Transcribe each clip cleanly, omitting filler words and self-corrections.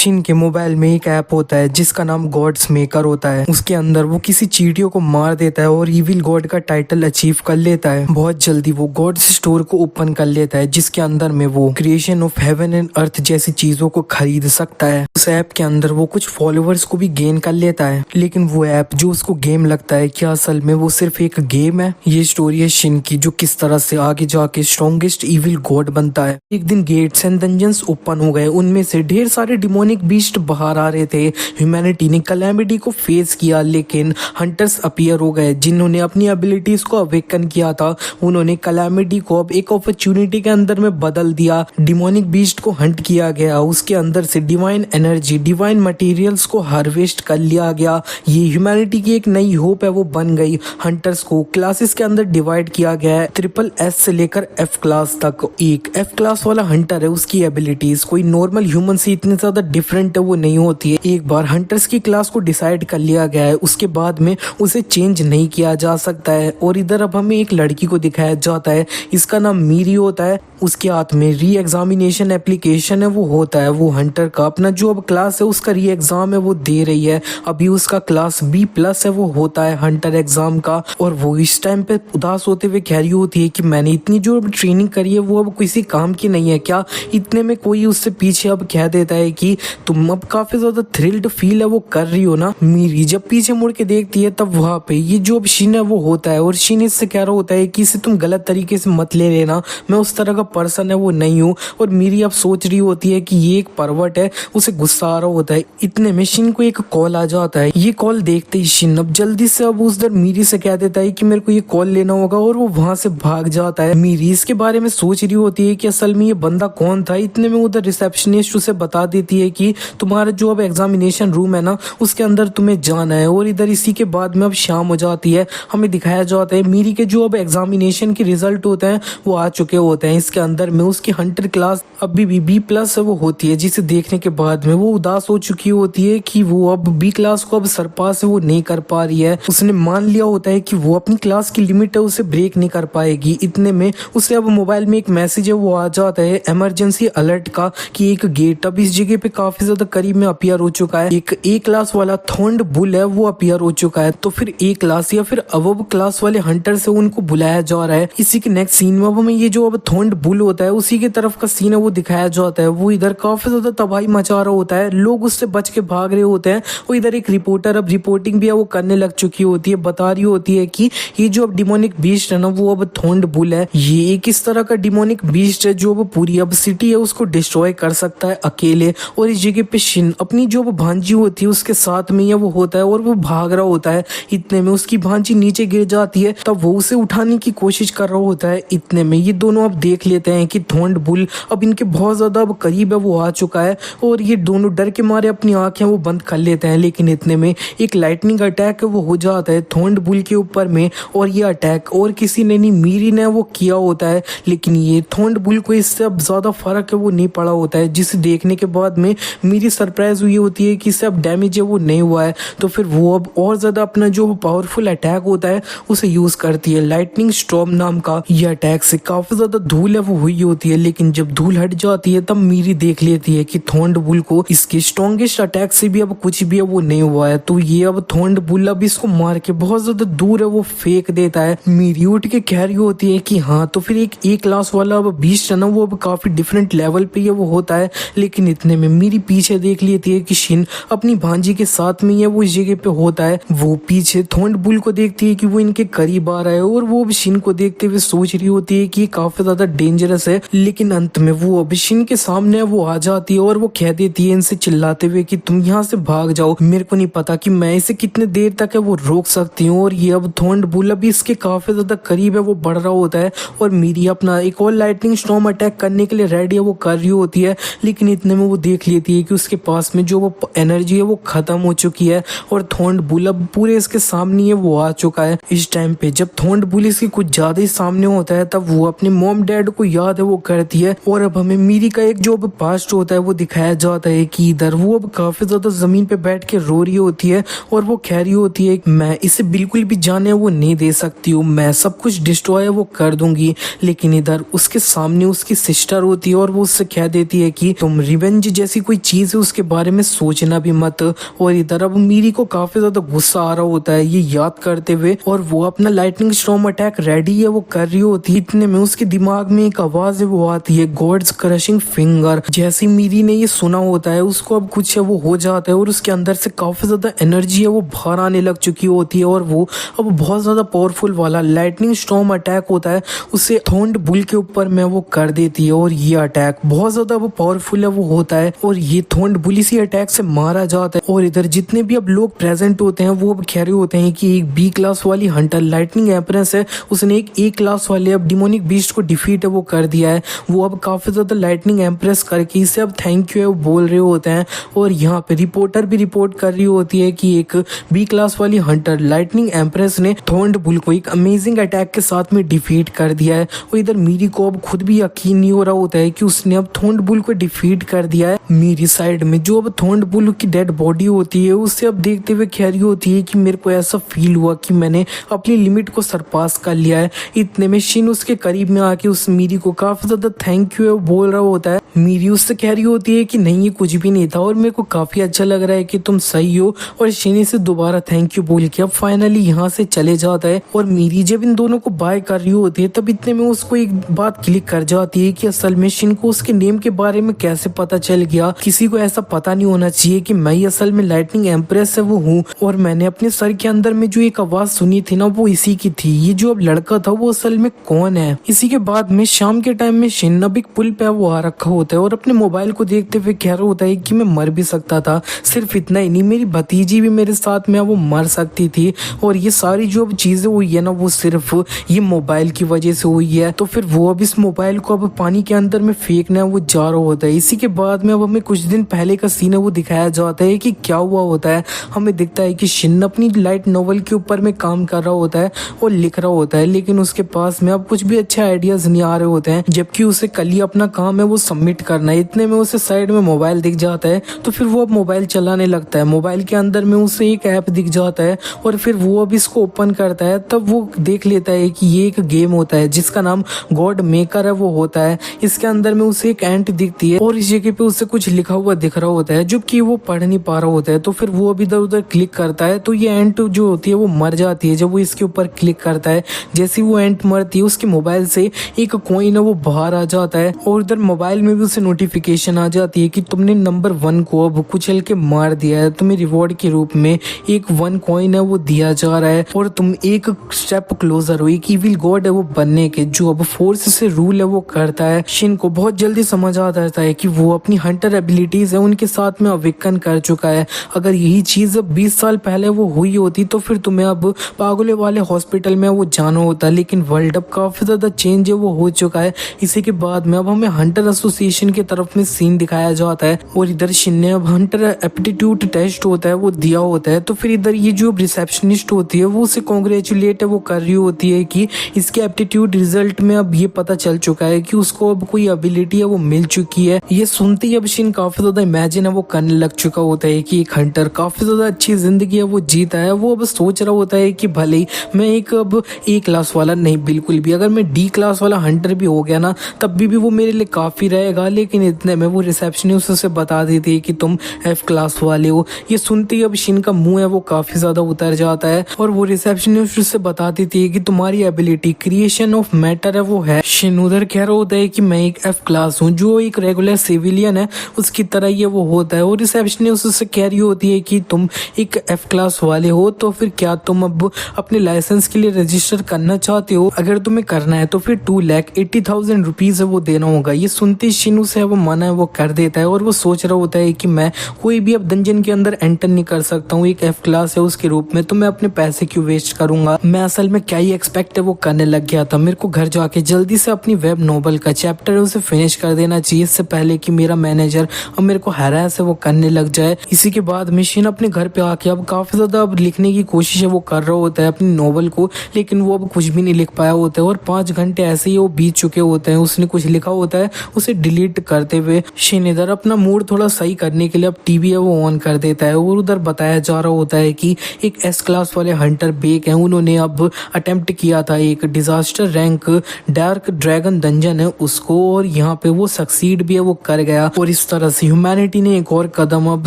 Shin के mobile में एक ऐप होता है जिसका नाम गॉड्स मेकर होता है। उसके अंदर वो किसी चींटियों को मार देता है और इविल गॉड का टाइटल अचीव कर लेता है। बहुत जल्दी वो गॉड्स स्टोर को ओपन कर लेता है जिसके अंदर में वो creation of heaven and earth जैसी चीजों को खरीद सकता है। उस ऐप के अंदर वो कुछ फॉलोअर्स को भी गेन कर लेता है, लेकिन वो ऐप जो उसको गेम लगता है क्या असल में वो सिर्फ एक गेम है। ये स्टोरी है शिन की, जो किस तरह से आगे जाके स्ट्रॉन्गेस्ट इविल गॉड बनता है। एक दिन गेट्स एंड डंजन्स ओपन हो गए, उनमें से ढेर सारे डिमोनिक बीस्ट बाहर आ रहे थे। ह्यूमैनिटी ने कैलेमिटी को फेस किया, लेकिन हंटर्स अपीयर हो गए जिन्होंने अपनी एबिलिटीज को अवेकन किया था। उन्होंने कैलेमिटी को अब एक अपॉर्चुनिटी के अंदर में बदल दिया। डिमोनिक बीस्ट को हंट किया गया, उसके अंदर से डिवाइन एनर्जी, डिवाइन मटेरियल्स को हार्वेस्ट कर लिया गया। ये ह्यूमैनिटी की एक नई होप है, वो बन गई। हंटर्स को क्लासेस के अंदर डिवाइड किया गया है, ट्रिपल एस से लेकर एफ क्लास तक। एक एफ क्लास वाला हंटर है, उसकी एबिलिटीज कोई नॉर्मल ह्यूमन से इतनी ज्यादा डिफरेंट है वो नहीं होती है। एक बार हंटर्स की क्लास को डिसाइड कर लिया गया है, उसके बाद में उसे चेंज नहीं किया जा सकता है। और इधर अब हमें एक लड़की को दिखाया जाता है, इसका नाम मीरी होता है। उसके हाथ में री एग्जामिनेशन एप्लीकेशन है, वो होता है। वो हंटर का अपना जो अब क्लास है उसका री एग्जाम है वो दे रही है। अभी उसका क्लास बी प्लस है, वो होता है हंटर एग्जाम का। और वो इस टाइम पे उदास होते हुए कह रही होती है कि मैंने इतनी जो ट्रेनिंग करी है वो अब किसी काम की नहीं है क्या। इतने में कोई उससे पीछे अब कह देता है कि तुम अब काफी ज्यादा थ्रिल्ड फील है वो कर रही हो ना। मीरी जब पीछे मुड़ के देखती है तब वहां पे ये जो अब शिन है वो होता है। और शिन इससे कह रहा होता है कि इसे तुम गलत तरीके से मत ले लेना, मैं उस तरह का पर्सन है वो नहीं हूँ। और मीरी अब सोच रही होती है कि ये एक परवट है, उसे गुस्सा आ रहा होता है। इतने में शिन को एक कॉल आ जाता है। ये कॉल देखते ही शिन अब जल्दी से अब उधर मीरी से कह देता है कि मेरे को ये कॉल लेना होगा, और वो वहां से भाग जाता है। मीरी इसके बारे में सोच रही होती है कि असल में ये बंदा कौन था। इतने में उधर रिसेप्शनिस्ट उसे बता देती है कि तुम्हारा जो अब एग्जामिनेशन रूम है ना उसके अंदर तुम्हें जाना है। और इधर इसी के बाद में अब शाम हो जाती है। हमें दिखाया जाता है मीरी के जो अब एग्जामिनेशन के रिजल्ट होते हैं वो आ चुके होते हैं। इसके अंदर में उसकी हंटर क्लास अभी भी बी प्लस है वो होती है, जिसे देखने के बाद में वो उदास हो चुकी होती है कि वो अब बी क्लास को अब सरपास वो नहीं कर पा रही है। उसने मान लिया होता है कि वो अपनी क्लास की लिमिट है उसे ब्रेक नहीं कर पाएगी। इतने में उसे अब मोबाइल में एक मैसेज है वो आ जाता है इमरजेंसी अलर्ट का, कि एक गेट अब इस जगह पे काफी ज्यादा करीब में अपीयर हो चुका है। एक ए क्लास वाला थॉर्न्ड बुल है वो अपीयर हो चुका है। तो फिर ए क्लास या फिर अबव क्लास वाले हंटर से उनको बुलाया जा रहा है। इसी के नेक्स्ट सीन में अब हमें ये जो अब थॉर्न्ड बुल होता है उसी के तरफ का सीन है वो दिखाया जाता है। वो इधर काफी ज्यादा तबाही मचा रहा होता है, लोग उससे बच के भाग रहे होते हैं। और इधर एक रिपोर्टर अब रिपोर्टिंग भी है वो करने लग चुकी होती है, बता रही होती है कि ये जो अब डिमोनिक बीस्ट है ना वो अब थॉर्न्ड बुल है। ये एक इस तरह का डिमोनिक बीस्ट है जो अब पूरी अब सिटी है उसको डिस्ट्रॉय कर सकता है अकेले। और इस जगह पे शिन अपनी जो भांजी होती है उसके साथ में वो होता है और वो भाग रहा होता है। इतने में उसकी भांजी नीचे गिर जाती है, तब वो उसे उठाने की कोशिश कर रहा होता है। इतने में ये दोनों अब देख लेते हैं कि थॉर्न्ड बुल अब इनके बहुत ज्यादा अब करीब है वो आ चुका है। और ये दोनों डर के मारे अपनी आंखें वो बंद कर लेते हैं। लेकिन इतने में एक लाइटनिंग अटैक वो हो जाता है थॉर्न्ड बुल के ऊपर में। और ये अटैक और किसी ने नहीं, मीरी ने वो किया होता है। लेकिन ये थॉर्न्ड बुल को इससे अब ज्यादा फर्क है वो नहीं पड़ा होता है, जिसे देखने के बाद में मेरी सरप्राइज हुई होती है कि इससे अब डैमेज है वो नहीं हुआ है। तो फिर वो अब और ज्यादा अपना जो पावरफुल अटैक होता है उसे यूज करती है, लाइटनिंग स्टॉर्म नाम का। ये अटैक से काफी ज्यादा धूल है वो हुई होती है, लेकिन जब धूल हट जाती है तब मीरी देख लेती है कि थॉर्न्ड बुल को इसके स्ट्रॉन्गेस्ट अटैक से भी अब कुछ भी है वो नहीं हुआ है। तो ये अब थॉर्न्ड बुल अब इसको मार के बहुत ज्यादा दूर है वो फेंक देता है। मीरी उठ के कह रही होती है कि हाँ, तो फिर एक ए क्लास वाला अब बीस्ट है ना वो अब काफी डिफरेंट लेवल पे ये वो होता है। लेकिन इतने में मेरी पीछे देख लेती है कि शिन अपनी भांजी के साथ में वो इस जगह पे होता है। वो पीछे थॉर्न्ड बुल को देखती है कि वो इनके करीब आ रहा है, और वो अब शिन को देखते हुए सोच रही होती है कि ये काफी ज्यादा डेंजरस है। लेकिन अंत में वो अब शिन के सामने वो आ जाती है और वो कह देती है इनसे चिल्लाते हुए कि तुम यहाँ से भाग जाओ, मेरे को नहीं पता कि मैं इसे कितने देर तक है वो रोक सकती हूँ। और ये अब थॉर्न्ड बुल अभी इसके काफी ज्यादा करीब है वो बढ़ रहा होता है। और मीरी अपना एक और लाइटनिंग स्टॉर्म अटैक करने के लिए रेडी है वो कर रही होती है। लेकिन इतने में वो देख लेती है कि उसके पास में जो वो एनर्जी है वो खत्म हो चुकी है और थॉर्न्ड बुल अब पूरे इसके सामने है वो आ चुका है। इस टाइम पे जब थॉर्न्ड बुल इसके कुछ ज्यादा ही सामने होता है तब वो अपने मॉम डैड को याद है वो करती है। और अब हमें मीरी का एक जो पास्ट होता है वो दिखाया जाता है है कि इधर वो अब काफी ज्यादा जमीन पे बैठ के रो रही होती है और वो कह रही होती है मैं इसे बिल्कुल भी जाने वो नहीं दे सकती हूँ, मैं सब कुछ डिस्ट्रॉय वो कर दूंगी। लेकिन इधर उसके सामने उसकी सिस्टर होती है और वो उससे कह देती है कि तुम रिवेंज जैसी कोई चीज है उसके बारे में सोचना भी मत। और इधर अब मीरी को काफी ज्यादा गुस्सा आ रहा होता है ये याद करते हुए, और वो अपना लाइटनिंग स्टॉर्म अटैक रेडी है वो कर रही होती है। इतने में उसके दिमाग में एक आवाज है वो आती है, गॉड्स क्रशिंग फिंगर। जैसे मीरी ने ये सुना होता है उसको अब कुछ है वो हो जाता है और उसके अंदर से काफी ज्यादा एनर्जी है वो बाहर आने लग चुकी होती है और वो अब बहुत ज्यादा पावरफुल वाला लाइटनिंग स्टॉर्म अटैक होता है उसे थोंड बुल के ऊपर में वो कर देती है। और ये अटैक बहुत ज्यादा वो पावरफुल है वो होता है और ये थोंड बुल इसी अटैक से मारा जाता है। और इधर जितने भी अब लोग प्रेजेंट होते हैं वो अब कह रहे होते हैं कि एक बी क्लास वाली हंटर लाइटनिंग एम्प्रेस है, उसने एक ए क्लास वाले अब डिमोनिक बीस्ट को डिफीट है वो कर दिया है। वो अब काफी ज्यादा लाइटनिंग एम्प्रेस करके इसे अब थैंक यू है वो बोल रहे होते हैं। और यहाँ पे रिपोर्टर भी रिपोर्ट कर रही होती है कि एक बी क्लास वाली हंटर लाइटनिंग एम्प्रेस ने थोंड बुल को एक अमेजिंग अटैक के साथ में डिफीट कर दिया है। और इधर मीरी को अब खुद भी यकीन नहीं हो रहा होता है कि उसने अब थोंड बुल को डिफीट कर दिया है। मीरी साइड में जो अब थोंड बुल की डेड बॉडी होती है उसे अब देखते हुए कह रही होती है कि मेरे को ऐसा फील हुआ कि मैंने अपनी लिमिट को सरपास कर लिया है। इतने में शिन उसके करीब में आके उस मीरी को काफी ज्यादा थैंक यू बोल रहा होता है। मीरी उससे कह रही होती है कि नहीं ये कुछ भी नहीं था और मेरे को काफी अच्छा लग रहा है कि तुम सही हो। और शिन से दोबारा थैंक यू बोल के अब फाइनली यहाँ से चले जाता है। और मीरी जब इन दोनों को बाय कर रही होती है तब इतने में उसको एक बात क्लिक कर जाती है कि असल में शिन को उसके नेम के बारे में कैसे पता चल गया। किसी को ऐसा पता नहीं होना चाहिए कि मैं असल में लाइटनिंग एम्प्रेस है वो हूँ। और मैंने अपने सर के अंदर में जो एक आवाज सुनी थी ना वो इसी की थी। ये जो अब लड़का था वो असल में कौन है। इसी के बाद में शाम के टाइम में शिन अब एक पुल पे वो आ रखा होता है और अपने मोबाइल को देखते हुए कह रहा होता है कि मैं मर भी सकता था, सिर्फ इतना ही नहीं मेरी भतीजी भी मेरे साथ में वो मर सकती थी। और ये सारी जो अब चीजें हुई है ना वो सिर्फ ये मोबाइल की वजह से हुई है। तो फिर वो अब इस मोबाइल को अब पानी के अंदर में फेंकना वो जा रहा होता है। इसी के बाद में अब हमें कुछ दिन पहले का सीन है वो दिखाया जाता है कि क्या हुआ होता है। हमें दिखता है कि शिन अपनी लाइट नॉवल के ऊपर में काम कर रहा होता है और लिख रहा होता है, लेकिन उसके पास में अब कुछ भी अच्छे आइडियाज नहीं आ रहे होते हैं, जबकि उसे कल ही अपना काम है वो सबमिट करना है। इतने में उसे साइड में मोबाइल दिख जाता है तो फिर वो अब मोबाइल चलाने लगता है। मोबाइल के अंदर में उसे एक ऐप दिख जाता है और फिर वो अब इसको ओपन करता है। तब वो देख लेता है कि ये एक गेम होता है जिसका नाम गॉड मेकर है वो होता है। इसके अंदर में उसे एक एंट दिखती है और इस जगह पे उसे कुछ लिखा हुआ दिख रहा होता है जो कि वो पढ़ नहीं पा रहा होता है। तो फिर वो अब इधर उधर क्लिक करता है तो ये एंट जो होती है वो मर जाती है जब वो इसके ऊपर क्लिक करता है। जैसे वो एंट मरती है उसके मोबाइल से एक कॉइन है वो बाहर आ जाता है और उधर मोबाइल में भी उसे नोटिफिकेशन आ जाती है कि तुमने नंबर 1 को अब कुचल के मार दिया है, तुम्हें रिवॉर्ड के रूप में एक 1 कॉइन है वो दिया जा रहा है और तुम एक स्टेप क्लोजर हो एक इविल गॉड है वो बनने के जो अब फोर्स से रूल है वो करता है। शिन को बहुत जल्दी समझ आ जाता है कि वो अपनी हंटर एबिलिटीज है उनके साथ में अवेकन कर चुका है। अगर यही चीज 20 साल पहले वो हुई होती तो फिर तुम्हें अब पागले वाले हॉस्पिटल में वो जाना होता, लेकिन वर्ल्ड अब काफी ज्यादा चेंज है वो हो चुका है। इसी के बाद में अब हमें हंटर एसोसिएशन की तरफ में सीन दिखाया जाता है और इधर शिन ने अब हंटर एप्टीट्यूड टेस्ट होता है वो दिया होता है। तो फिर इधर ये जो रिसेप्शनिस्ट होती है वो उसे कॉन्ग्रेचुलेट है वो कर रही होती है कि इसके एप्टीट्यूड रिजल्ट में अब ये पता चल चुका है कि उसको अब कोई एबिलिटी है वो मिल चुकी है। ये सुनते ही अब शिन काफी ज्यादा इमेजिन है वो करने लग चुका होता है कि एक हंटर काफी ज्यादा अच्छी जिंदगी है वो जीता है। वो अब सोच रहा होता है कि भले ही मैं एक अब ए क्लास वाला नहीं, बिल्कुल भी अगर मैं डी क्लास वाला हंटर भी हो गया ना तब भी वो मेरे लिए काफी रहेगा। लेकिन इतने में वो रिसेप्शनिस्ट उसे बता देती है कि तुम एफ क्लास वाले हो। ये सुनते ही अब शिन का मुंह है वो काफी ज्यादा उतर जाता है और वो रिसेप्शनिस्ट उससे बता देती है कि तुम्हारी एबिलिटी क्रिएशन ऑफ मैटर है वो है। शिन उधर कह रहा होता है कि मैं एक एफ क्लास हूँ जो एक रेगुलर सिविलियन है उसकी तरह ये वो होता है। और रिसेप्शनिस्ट उससे कह रही होती है कि तुम एक एफ क्लास वाले हो तो फिर क्या तुम अब अपने लाइसेंस के लिए रजिस्टर करना चाहते हो? अगर तुम्हें करना है तो फिर 2,80,000 रुपीज है वो देना होगा। ये सुनते शिन उसे वो मना है वो कर देता है और वो सोच रहा होता है कि मैं कोई भी अब डंजन के अंदर एंटर नहीं कर सकता हूँ, एक एफ क्लास है उसके रूप में, तो मैं अपने पैसे क्यों वेस्ट करूंगा। मैं असल में क्या ही एक्सपेक्ट है वो करने लग गया था। मेरे को घर जाके जल्दी से अपनी वेब नोवेल का चैप्टर है उसे फिनिश कर देना चाहिए इससे पहले कि मेरा मैनेजर अब मेरे को हैरास है वो करने लग जाए। इसी के बाद मिशन अपने घर पे आके अब काफी ज्यादा अब लिखने की कोशिश है वो कर रहा होता है अपनी नोवेल को, लेकिन वो अब कुछ भी नहीं लिख पाया होता है और 5 घंटे ऐसे ही वो बीत चुके होते हैं। उसने कुछ लिखा होता है उसे डिलीट कंप्लीट करते हुए शिन इधर अपना मूड थोड़ा सही करने के लिए अब टीवी है वो ऑन कर देता है और उधर बताया जा रहा होता है कि एक एस क्लास वाले हंटर बेक है, उन्होंने अब अटेम्प्ट किया था एक disaster rank dark dragon dungeon है उसको, और यहाँ पे वो सक्सीड भी है वो कर गया। और इस तरह से ह्यूमैनिटी ने एक और कदम अब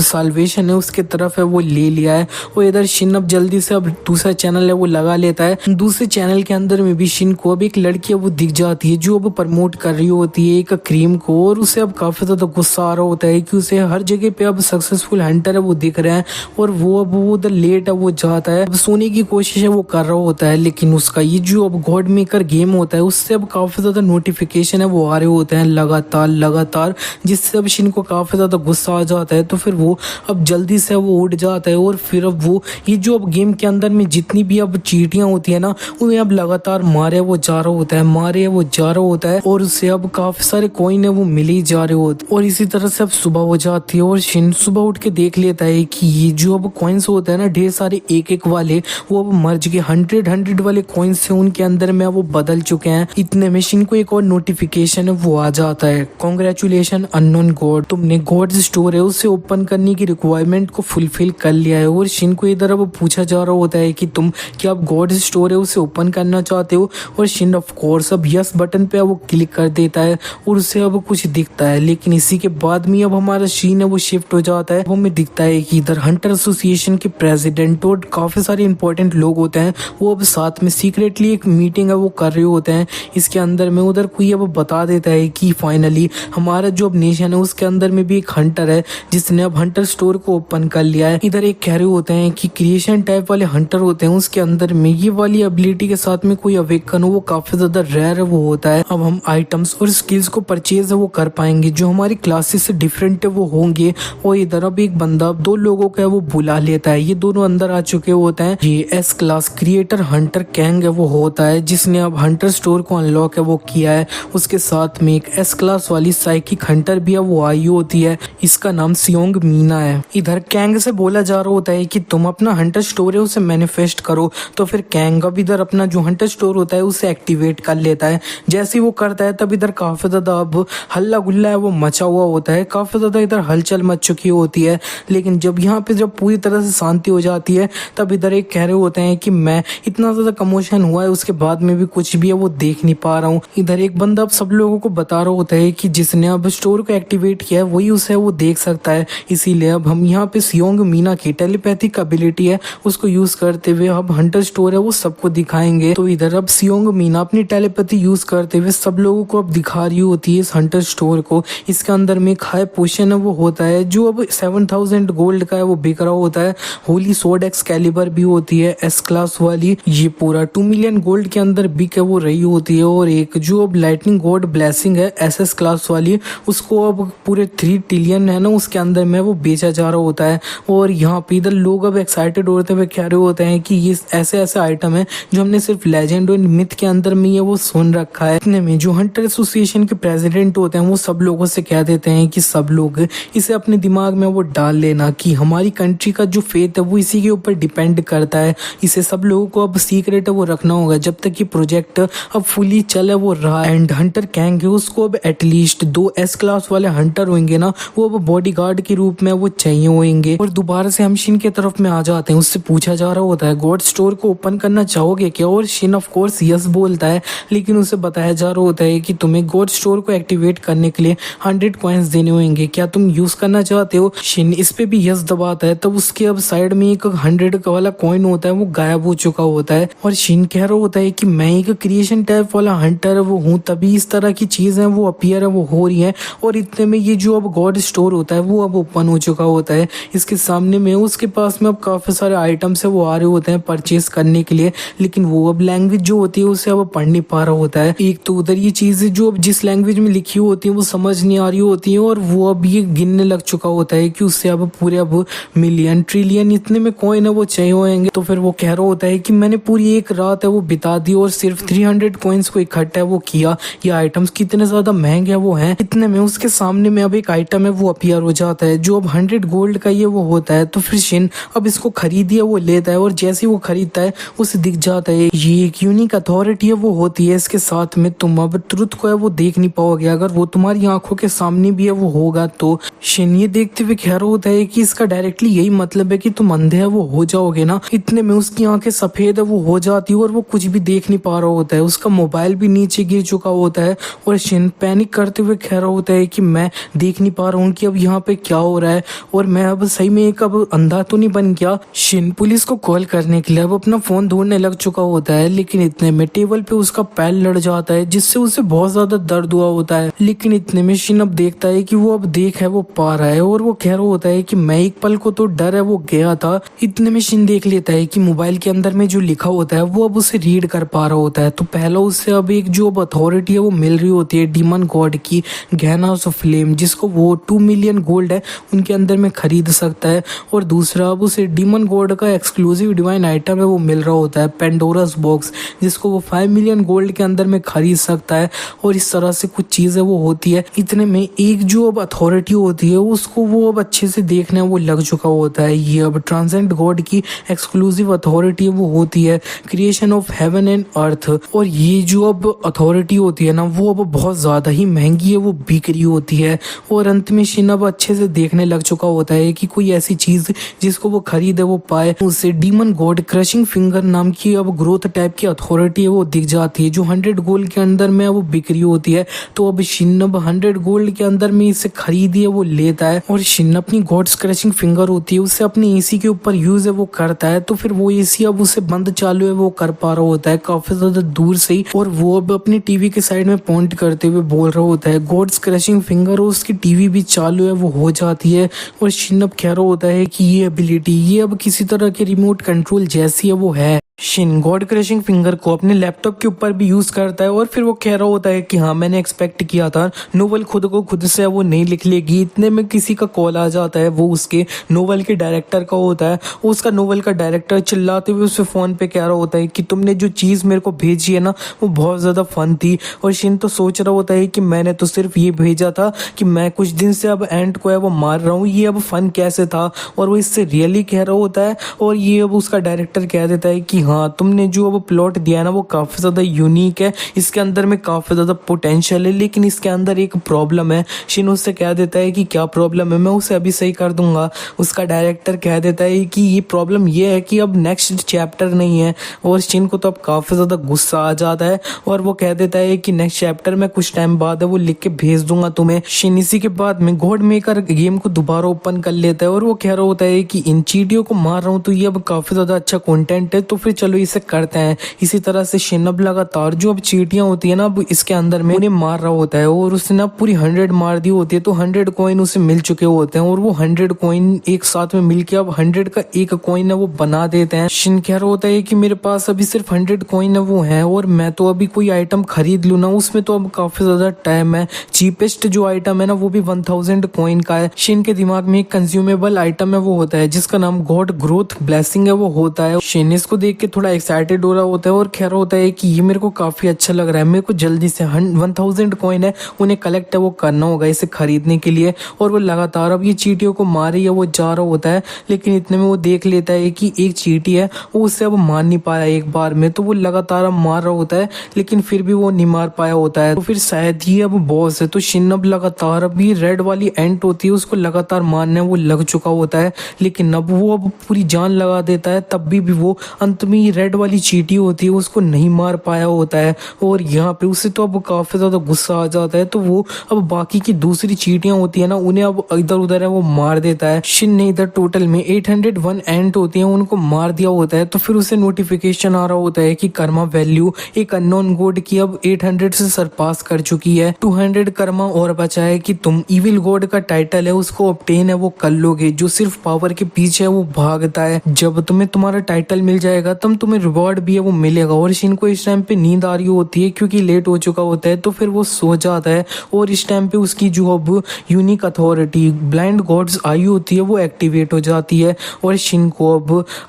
साल्वेशन है उसके तरफ है वो ले लिया है। और इधर शिन अब जल्दी से अब दूसरा चैनल है वो लगा लेता है। दूसरे चैनल के अंदर में भी शिन को अब एक लड़की है वो दिख जाती है जो अब प्रमोट कर रही होती है एक क्रीम को, और उसे अब काफी ज्यादा गुस्सा आ रहा होता है कि उसे हर जगह पे अब सक्सेसफुल हंटर है वो दिख रहे हैं, और वो अब वो उधर लेट है वो जाता है, अब सोने की कोशिश है वो कर रहा होता है। लेकिन उसका ये जो अब गॉड मेकर गेम होता है उससे अब काफी ज्यादा नोटिफिकेशन है वो आ रहे होते हैं लगातार, जिससे अब शिन को काफी ज्यादा गुस्सा आ जाता है। तो फिर वो अब जल्दी से वो उठ जाता है, और फिर अब वो ये जो अब गेम के अंदर में जितनी भी अब चींटियां होती है ना उन्हें अब लगातार मारे वो जा रहा होता है, और उससे अब काफी सारे कॉइन है वो मिल ही जा रहे होते हैं। और इसी तरह से अब सुबह हो जाती है और शिन सुबह उठ के देख लेता है कि ये जो अब कॉइन्स होते हैं ना ढेर सारे एक वाले, वो अब मर्ज के 100 वाले कॉइन्स से उनके अंदर में वो बदल चुके हैं। इतने में शिन को एक और नोटिफिकेशन है वो आ जाता है, कांग्रेचुलेशन अननोन गॉड, तुमने गॉड्स स्टोर है उसे ओपन करने की रिक्वायरमेंट को फुलफिल कर लिया है। और शिन को इधर अब पूछा जा रहा होता है कि तुम क्या अब गॉड्स स्टोर है उसे ओपन करना चाहते हो, और शिन ऑफ कोर्स अब यस बटन पे वो क्लिक कर देता है और उसे अब कुछ दिखता है। लेकिन इसी के बाद में अब हमारा सीन है वो शिफ्ट हो जाता है, हमें दिखता है कि इधर हंटर एसोसिएशन के प्रेसिडेंट और काफी सारे इंपॉर्टेंट लोग होते हैं वो अब साथ में सीक्रेटली एक मीटिंग है वो कर रहे होते हैं। इसके अंदर में उधर कोई अब बता देता है कि फाइनली हमारा जो अब नेशन है उसके अंदर में भी एक हंटर है जिसने अब हंटर स्टोर को ओपन कर लिया है। इधर एक कह रहे होते हैं कि क्रिएशन टाइप वाले हंटर होते हैं उसके अंदर में ये वाली एबिलिटी के साथ में कोई अवेकन हो वो काफी ज्यादा रेयर वो होता है। अब हम आइटम्स और स्किल्स को परचेज है वो कर पाएंगे जो हमारी क्लासेस से डिफरेंट है वो होंगे। और इधर अब एक बंदा दो लोगों का वो बुला लेता है, ये दोनों अंदर आ चुके होते हैं। ये S class creator Hunter Kang है वो होता है जिसने अब हंटर स्टोर को अनलॉक है वो किया है। उसके साथ में एक एस क्लास वाली साइकिक हंटर भी है वो आई होती है, इसका नाम सियोंग मीना है। इधर कैंग से बोला जा रहा होता है कि तुम अपना हंटर स्टोर है उसे मैनिफेस्ट करो, तो फिर कैंग अब इधर अपना जो हंटर स्टोर होता है उसे एक्टिवेट कर लेता है। जैसे ही वो करता है तब इधर काफी ज्यादा अब हल्ला गुल्ला है वो मचा हुआ होता है, काफी ज्यादा इधर हलचल मच चुकी होती है। लेकिन जब यहाँ पे जब पूरी तरह से शांति हो जाती है तब इधर एक कह रहे होते हैं कि मैं इतना ज्यादा कमोशन हुआ है उसके बाद में भी कुछ भी है वो देख नहीं पा रहा हूँ। इधर एक बंदा अब सब लोगों को बता रहा होता है कि जिसने अब स्टोर को एक्टिवेट किया है वही उसे वो देख सकता है, इसीलिए अब हम यहाँ पे सियोंग मीना की टेलीपैथिक एबिलिटी है उसको यूज करते हुए अब हंटर स्टोर है वो सबको दिखाएंगे। तो इधर अब सियोंग मीना अपनी टेलीपैथी यूज करते हुए सब लोगों को अब दिखा रही होती है इस हंटर स्टोर को। इसके अंदर में एक हाई पोशन है वो होता है जो अब 7000 गोल्ड का है वो बिक रहा होता है। होली सोर्ड एक्सकैलिबर भी होती है एस क्लास वाली, ये पूरा 2 मिलियन गोल्ड के अंदर बिक है वो रही होती है। और एक जो अब लाइटनिंग गॉड ब्लेसिंग है एसएस क्लास वाली उसको अब पूरे 3 ट्रिलियन है ना उसके अंदर में वो बेचा जा रहा होता है। और यहाँ पे इधर लोग अब एक्साइटेड होते हुए कह रहे होते हैं कि ये ऐसे ऐसे आइटम है जो हमने सिर्फ लेजेंड और मिथ के अंदर में ये वो सुन रखा है। इतने में जो हंटर एसोसिएशन के प्रेसिडेंट होते हैं वो सब लोगों से कह देते हैं कि सब लोग इसे अपने दिमाग में वो डाल लेना कि हमारी कंट्री का जो फेथ है वो इसी के ऊपर डिपेंड करता है, इसे सब लोगों को अब सीक्रेट है वो रखना होगा जब तक ये प्रोजेक्ट अब फुली चले वो रहा। एंड हंटर कैंग है उसको अब एटलीस्ट 2 एस क्लास वाले हंटर होंगे ना वो अब बॉडीगार्ड के रूप में वो चाहिए होंगे। और दोबारा से हम शिन के तरफ में आ जाते हैं, उससे पूछा जा रहा होता है गॉड स्टोर को ओपन करना चाहोगे क्या, और शिन ऑफ कोर्स यस बोलता है। लेकिन उसे बताया जा रहा होता है कि तुम्हें गॉड स्टोर को एक्टिवेट करने के लिए 100 कॉइन्स देने होंगे, क्या तुम यूज करना चाहते हो। शिन इस पे भी यस दबाता है, तब उसके अब साइड में एक 100 वाला कॉइन होता है वो गायब हो चुका होता है। और शिन कह रहा होता है कि मैं एक क्रिएशन टाइप वाला हंटर वो हूँ, तभी इस तरह की चीजें वो अपीयर है वो हो रही है। और इतने में ये जो अब गॉड स्टोर होता है वो अब ओपन हो चुका होता है। इसके सामने में उसके पास में अब काफी सारे आइटम्स है वो आ रहे होते हैं परचेस करने के लिए, लेकिन वो अब लैंग्वेज जो होती है उसे अब पढ़ नहीं पा रहा होता है। एक तो उधर ये चीजें जो अब जिस लैंग्वेज में लिखी होती है वो समझ नहीं आ रही होती है, और वो अब ये गिनने लग चुका होता है कि उससे अब पूरे अब मिलियन ट्रिलियन इतने में कॉइन है वो चाहिए होंगे। तो फिर वो कह रहा होता है कि मैंने पूरी एक रात है वो बिता दी और सिर्फ 300 कॉइन्स को इकट्ठा है वो किया, ये आइटम्स कितने ज्यादा महंगे है वो हैं। इतने में उसके सामने में अब एक आइटम है वो अपीयर हो जाता है जो अब 100 गोल्ड का ये वो होता है। तो फिर शिन अब इसको खरीदिए वो लेता है, और जैसे वो खरीदता है उसे दिख जाता है ये एक यूनिक अथॉरिटी है वो होती है, इसके साथ में तुम अब ट्रुथ को है वो देख नहीं पाओगे, अगर वो तुम्हारी आंखों के सामने भी है वो होगा तो शिन ये देखते हुए कह रहा होता है कि इसका डायरेक्टली यही मतलब है कि तुम अंधे है वो हो जाओगे ना। इतने में उसकी आंखें सफेद है वो हो जाती है और वो कुछ भी देख नहीं पा रहा होता है। उसका मोबाइल भी नीचे गिर चुका होता है और शिन पैनिक करते हुए कह रहा होता है कि मैं देख नहीं पा रहा हूँ कि अब यहाँ पे क्या हो रहा है और मैं अब सही में एक अब अंधा तो नहीं बन गया। शिन पुलिस को कॉल करने के लिए अब अपना फोन ढूंढने लग चुका होता है, लेकिन इतने में टेबल पे उसका पैर लड़ जाता है जिससे उसे बहुत ज्यादा दर्द हुआ होता है। लेकिन इतने में शिन अब देखता है कि वो अब देख है वो पा रहा है और वो कह रहा होता है कि मैं एक पल को तो डर है वो गया था। इतने में शिन देख लेता है कि मोबाइल के अंदर में जो लिखा होता है वो अब उसे रीड कर पा रहा होता है। तो पहला उससे अब एक जो अब अथॉरिटी है वो मिल रही होती है डीमन गॉड की, गहना ऑफ फ्लेम, जिसको वो 2 मिलियन गोल्ड है उनके अंदर में खरीद सकता है। और दूसरा अब उसे डीमन गॉड का एक्सक्लूसिव डिवाइन आइटम है वो मिल रहा होता है पेंडोरास बॉक्स, जिसको वो 5 मिलियन गोल्ड के अंदर में खरीद सकता है। और इस तरह से कुछ चीजें वो होती है। इतने में एक जो अब अथॉरिटी होती है उसको वो अब अच्छे से देखने वो लग चुका होता है। ये अब ट्रांसेंड गॉड की एक्सक्लूसिव अथॉरिटी वो होती है creation of heaven and earth. और ये जो अब अथॉरिटी होती है ना वो अब बहुत ज्यादा ही महंगी है वो बिक रही होती है। और अंत में शिन अब अच्छे से देखने लग चुका होता है कि कोई ऐसी चीज जिसको वो खरीदे वो पाए। उसे डीमन गॉड क्रशिंग फिंगर नाम की अब ग्रोथ टाइप की अथॉरिटी है वो दिख जाती है जो 100 गोल्ड के अंदर में वो बिक रही होती है। तो अब शिन अब 100 गोल्ड के अंदर में इसे खरीदिए वो लेता है और शिन अपनी गॉड्स क्रशिंग फिंगर होती है उससे अपनी एसी के ऊपर यूज है वो करता है। तो फिर वो एसी अब उसे बंद चालू है वो कर पा रहा होता है काफी ज्यादा दूर से ही। और वो अब अपनी टीवी के साइड में पॉइंट करते हुए बोल रहा होता है गॉड्स क्रशिंग फिंगर, और उसकी टीवी भी चालू है वो हो जाती है। और शिन अब कह रहा होता है कि ये एबिलिटी ये अब किसी तरह के रिमोट कंट्रोल जैसी है वो है। शिन गॉड क्रशिंग फिंगर को अपने लैपटॉप के ऊपर भी यूज करता है और फिर वो कह रहा होता है कि हाँ मैंने एक्सपेक्ट किया था नोवेल खुद को खुद से वो नहीं लिख लेगी। इतने में किसी का कॉल आ जाता है, वो उसके नोवेल के डायरेक्टर का होता है। उसका नोवेल का डायरेक्टर चिल्लाते हुए उससे फोन पे कह रहा होता है कि तुमने जो चीज मेरे को भेजी है ना वो बहुत ज्यादा फन थी। और शिन तो सोच रहा होता है कि मैंने तो सिर्फ ये भेजा था कि मैं कुछ दिन से अब एंड को है वो मार रहा हूँ, ये अब फन कैसे था। और वो इससे रियली कह रहा होता है और ये अब उसका डायरेक्टर कह देता है कि हाँ तुमने जो अब प्लॉट दिया है ना वो काफी ज्यादा यूनिक है, इसके अंदर में काफी ज्यादा पोटेंशियल है, लेकिन इसके अंदर एक प्रॉब्लम है। शिन उससे कह देता है कि क्या प्रॉब्लम है, मैं उसे अभी सही कर दूंगा। उसका डायरेक्टर कह देता है कि ये प्रॉब्लम ये है कि अब नेक्स्ट चैप्टर नहीं है। और शिन को तो अब काफी ज्यादा गुस्सा आ जाता है और वो कह देता है कि नेक्स्ट चैप्टर में कुछ टाइम बाद है वो लिख के भेज दूंगा तुम्हें। शिन इसी के बाद में गॉड मेकर गेम को दोबारा ओपन कर लेता है और वो कह रहा होता है कि इन चीटियों को मार रहा हूँ तो ये अब काफी ज्यादा अच्छा कंटेंट है, तो फिर चलो इसे करते हैं। इसी तरह से शिन अब लगातार जो अब चीटियां होती है ना अब इसके अंदर में उन्हें मार रहा होता है और उसने ना पूरी 100 मार दी होती है। तो 100 कॉइन उसे मिल चुके होते हैं और वो 100 कॉइन एक साथ में मिलके अब 100 का एक कॉइन है वो बना देते हैं। शिन कह रहा होता है कि मेरे पास अभी सिर्फ 100 कॉइन है वो है और मैं तो अभी कोई आइटम खरीद लूँ ना उसमें तो अब काफी ज्यादा टाइम है। चीपेस्ट जो आइटम है ना वो भी 1000 कॉइन का है। शिन के दिमाग में एक कंज्यूमेबल आइटम है वो होता है जिसका नाम गॉड ग्रोथ ब्लेसिंग है वो होता है। शिन इसको देख के थोड़ा एक्साइटेड हो रहा होता है और कह रहा होता है कि ये मेरे को काफी अच्छा लग रहा है, मेरे को जल्दी से 1000 कॉइन है उन्हें कलेक्ट है वो करना होगा इसे खरीदने के लिए। और वो लगातार अब ये चीटियों को मार रही है वो जा रहा होता है, लेकिन इतने में वो देख लेता है कि एक चीटी है वो उससे अब मार नहीं पाया एक बार में। तो वो लगातार अब मार रहा होता है लेकिन फिर भी वो नहीं मार पाया होता है। तो फिर शायद ही अब बॉस है। तो शिन अब लगातार अब ये रेड वाली एंट होती है उसको लगातार मारने वो लग चुका होता है, लेकिन अब वो अब पूरी जान लगा देता है तब भी वो अंत में रेड वाली चीटी होती है उसको नहीं मार पाया होता है। और यहाँ पे उसे तो अब काफी ज्यादा गुस्सा आ जाता है, तो वो अब बाकी की दूसरी चीटियां होती है ना उन्हें अब इधर उधर है वो मार देता है। शिन ने इधर टोटल में 801 एंट होती है उनको मार दिया होता है। तो फिर उसे नोटिफिकेशन आ रहा होता है कि कर्मा वैल्यू एक अननोन गॉड की अब 800 से सरपास कर चुकी है। 200 कर्मा और बचा है कि तुम इविल गॉड का टाइटल है उसको ऑब्टेन है वो कर लोगे, जो सिर्फ पावर के पीछे है वो भागता है। जब तुम्हें तुम्हारा टाइटल मिल जाएगा तब तुम्हें रिवॉर्ड भी है वो मिलेगा। और शिन को इस टाइम पे नींद आ रही होती है क्योंकि लेट हो चुका होता है, तो फिर वो सो जाता है। और इस टाइम पे उसकी जो अब यूनिक अथॉरिटी ब्लाइंड गॉड्स आई होती है वो एक्टिवेट हो जाती है। और शिन को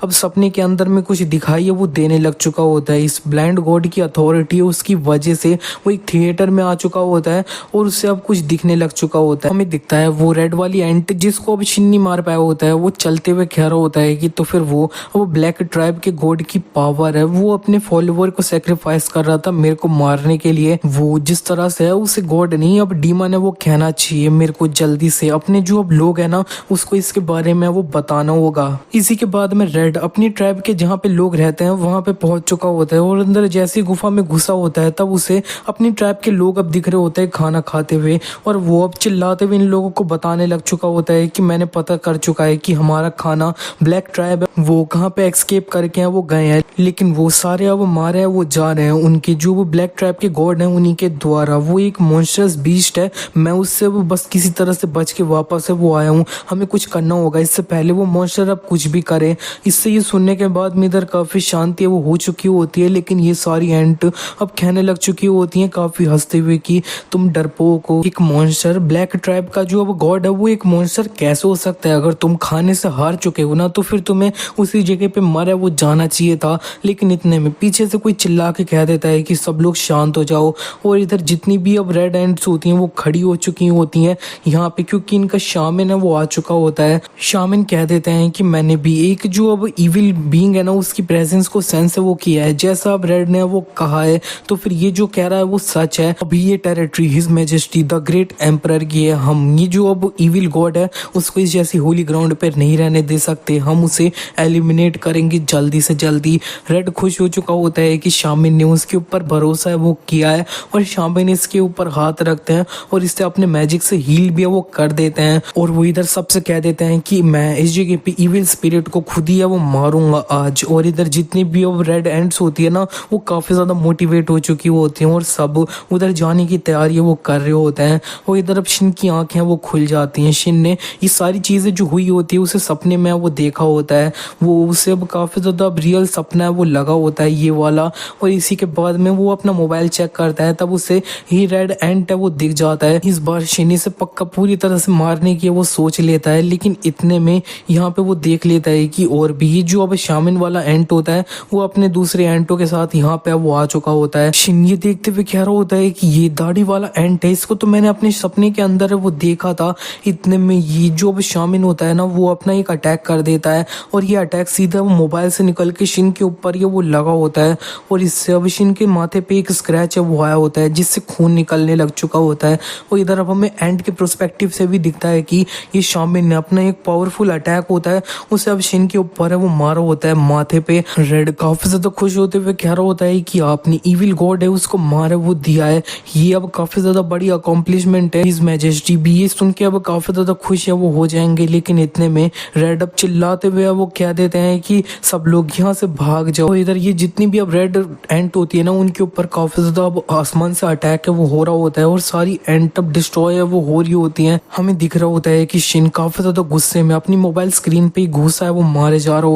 अब सपने के अंदर में कुछ दिखाई है वो देने लग चुका होता है। इस ब्लाइंड गॉड की अथॉरिटी उसकी वजह से वो एक थिएटर में आ चुका होता है और उससे अब कुछ दिखने लग चुका होता है। हमें दिखता है वो रेड वाली एंट जिसको अब शिन नहीं मार पाया होता है वो चलते हुए कह रहा होता है कि तो फिर वो ब्लैक ट्राइब के गॉड की पावर है, वो अपने फॉलोवर को सेक्रीफाइस कर रहा था मेरे को मारने के लिए। वो जिस तरह से है उसे गॉड नहीं, अब डीमन है, वो कहना चाहिए मेरे को जल्दी से अपने जो अब लोग है ना उसको इसके बारे में वो बताना होगा। इसी के बाद में रेड अपनी ट्राइब के जहाँ पे लोग रहते हैं वहां पे पहुंच चुका होता है और अंदर जैसे गुफा में घुसा होता है तब उसे अपनी ट्राइब के लोग अब दिख रहे होते हैं खाना खाते हुए, और वो अब चिल्लाते हुए इन लोगों को बताने लग चुका होता है कि मैंने पता कर चुका है कि हमारा खाना ब्लैक ट्राइब है वो कहाँ पे एक्सकेप करके हैं, वो गए हैं, लेकिन वो सारे अब मारे हैं, वो जा रहे हैं उनके जो वो ब्लैक ट्राइब के गॉड हैं उन्हीं के द्वारा। वो एक मॉन्स्टरस बीस्ट है, मैं उससे वो बस किसी तरह से बच के वापस है वो आया हूँ, हमें कुछ करना होगा इससे पहले वो मॉन्स्टर अब कुछ भी करे। इससे ये सुनने के बाद में इधर काफी शांति वो हो चुकी होती है, लेकिन ये सारी एंट अब कहने लग चुकी होती हैं काफी हंसते हुए कि तुम डरपोक हो, एक मॉन्स्टर ब्लैक ट्राइब का जो अब गॉड है वो एक मॉन्स्टर कैसे हो सकता है, अगर तुम खाने से हार चुके हो ना तो फिर तुम्हें उसी जगह पे मरा वो जाना चाहिए था। लेकिन इतने में पीछे से कोई चिल्ला के कह देता है कि सब लोग शांत हो जाओ, और इधर जितनी भी अब रेड एंट्स होती हैं वो खड़ी हो चुकी होती हैं यहाँ पे, क्योंकि इनका शामिन है वो आ चुका होता है। शामिन कह देते हैं कि मैंने भी एक जो अब इविल बीइंग है ना उसकी प्रेजेंस को सेंस वो किया है, जैसा अब रेड ने वो कहा है तो फिर ये जो कह रहा है वो सच है। अभी ये territory his majesty the great emperor की है, हम ये जो अब इविल गॉड है उसको इस जैसी होली ग्राउंड पर नहीं रहने दे सकते, हम उसे एलिमिनेट करेंगे जल्दी से जल्दी। रेड खुश हो चुका होता है कि शामिन ने उसके ऊपर भरोसा है वो किया है, और शामिन इसके ऊपर हाथ रखते हैं और इससे अपने मैजिक से हील भी वो कर देते हैं, और वो इधर सबसे कह देते हैं कि मैं इस जगह पे इविल स्पिरिट को खुद ही है वो मारूंगा आज। और इधर जितनी भी अब रेड एंड्स होती है ना वो काफी ज्यादा मोटिवेट हो चुकी होती हैं और सब उधर जाने की तैयारी वो कर रहे होते हैं। और इधर अब शिन की आंखें वो खुल जाती हैं, शिन ने ये सारी चीजें जो हुई होती है उसे सपने में वो देखा होता है, वो उसे अब काफी ज्यादा रियल सपना है वो लगा होता है ये वाला। और इसी के बाद में वो अपना मोबाइल चेक करता है तब उसे ही रेड एंट है वो दिख जाता है। इस बार शिनी से पक्का पूरी तरह से मारने की वो सोच लेता है, लेकिन इतने में यहाँ पे वो देख लेता है कि और भी ये जो अब शामिन वाला एंट होता है वो अपने दूसरे एंटों के साथ यहाँ पे वो आ चुका होता है। शिन ये देखते हुए कह रहा होता है कि ये दाढ़ी वाला एंट है, इसको तो मैंने अपने सपने के अंदर वो देखा था। इतने में ये जो अब शामिन होता है ना वो अपना एक अटैक कर देता है, और ये अटैक सीधा वो मोबाइल से निकल के शिन के ऊपर ये वो लगा होता है, और इससे अब शिन के माथे पे एक स्क्रैच है वो आया होता है जिससे खून निकलने लग चुका होता है। और इधर अब हमें एंड के प्रोस्पेक्टिव से भी दिखता है कि ये शामिन ने अपना एक पावरफुल अटैक होता है उसे अब शिन के ऊपर है वो मारा होता है माथे पे। रेड काफी ज्यादा खुश होते हुए कह रहा होता है कि आपने इविल गॉड है उसको मारे वो दिया है, ये अब काफी ज्यादा बड़ी अकॉम्प्लिशमेंट है हिज मैजेस्टी भी। ये सुन के अब काफी ज्यादा खुश है वो हो जाएंगे, लेकिन इतने में रेड अब चिल्लाते हुए वो कह देते हैं कि सब लोग यहाँ से भाग जाओ। इधर ये जितनी भी अब रेड एंट होती है ना उनके ऊपर काफी ज्यादा अब आसमान से अटैक है वो हो रहा होता है, और सारी एंट अब डिस्ट्रॉय है वो हो रही होती हैं। हमें दिख रहा होता है कि शिन काफी ज्यादा गुस्से में अपनी मोबाइल स्क्रीन पे ही घुसा है वो मारे जा रहा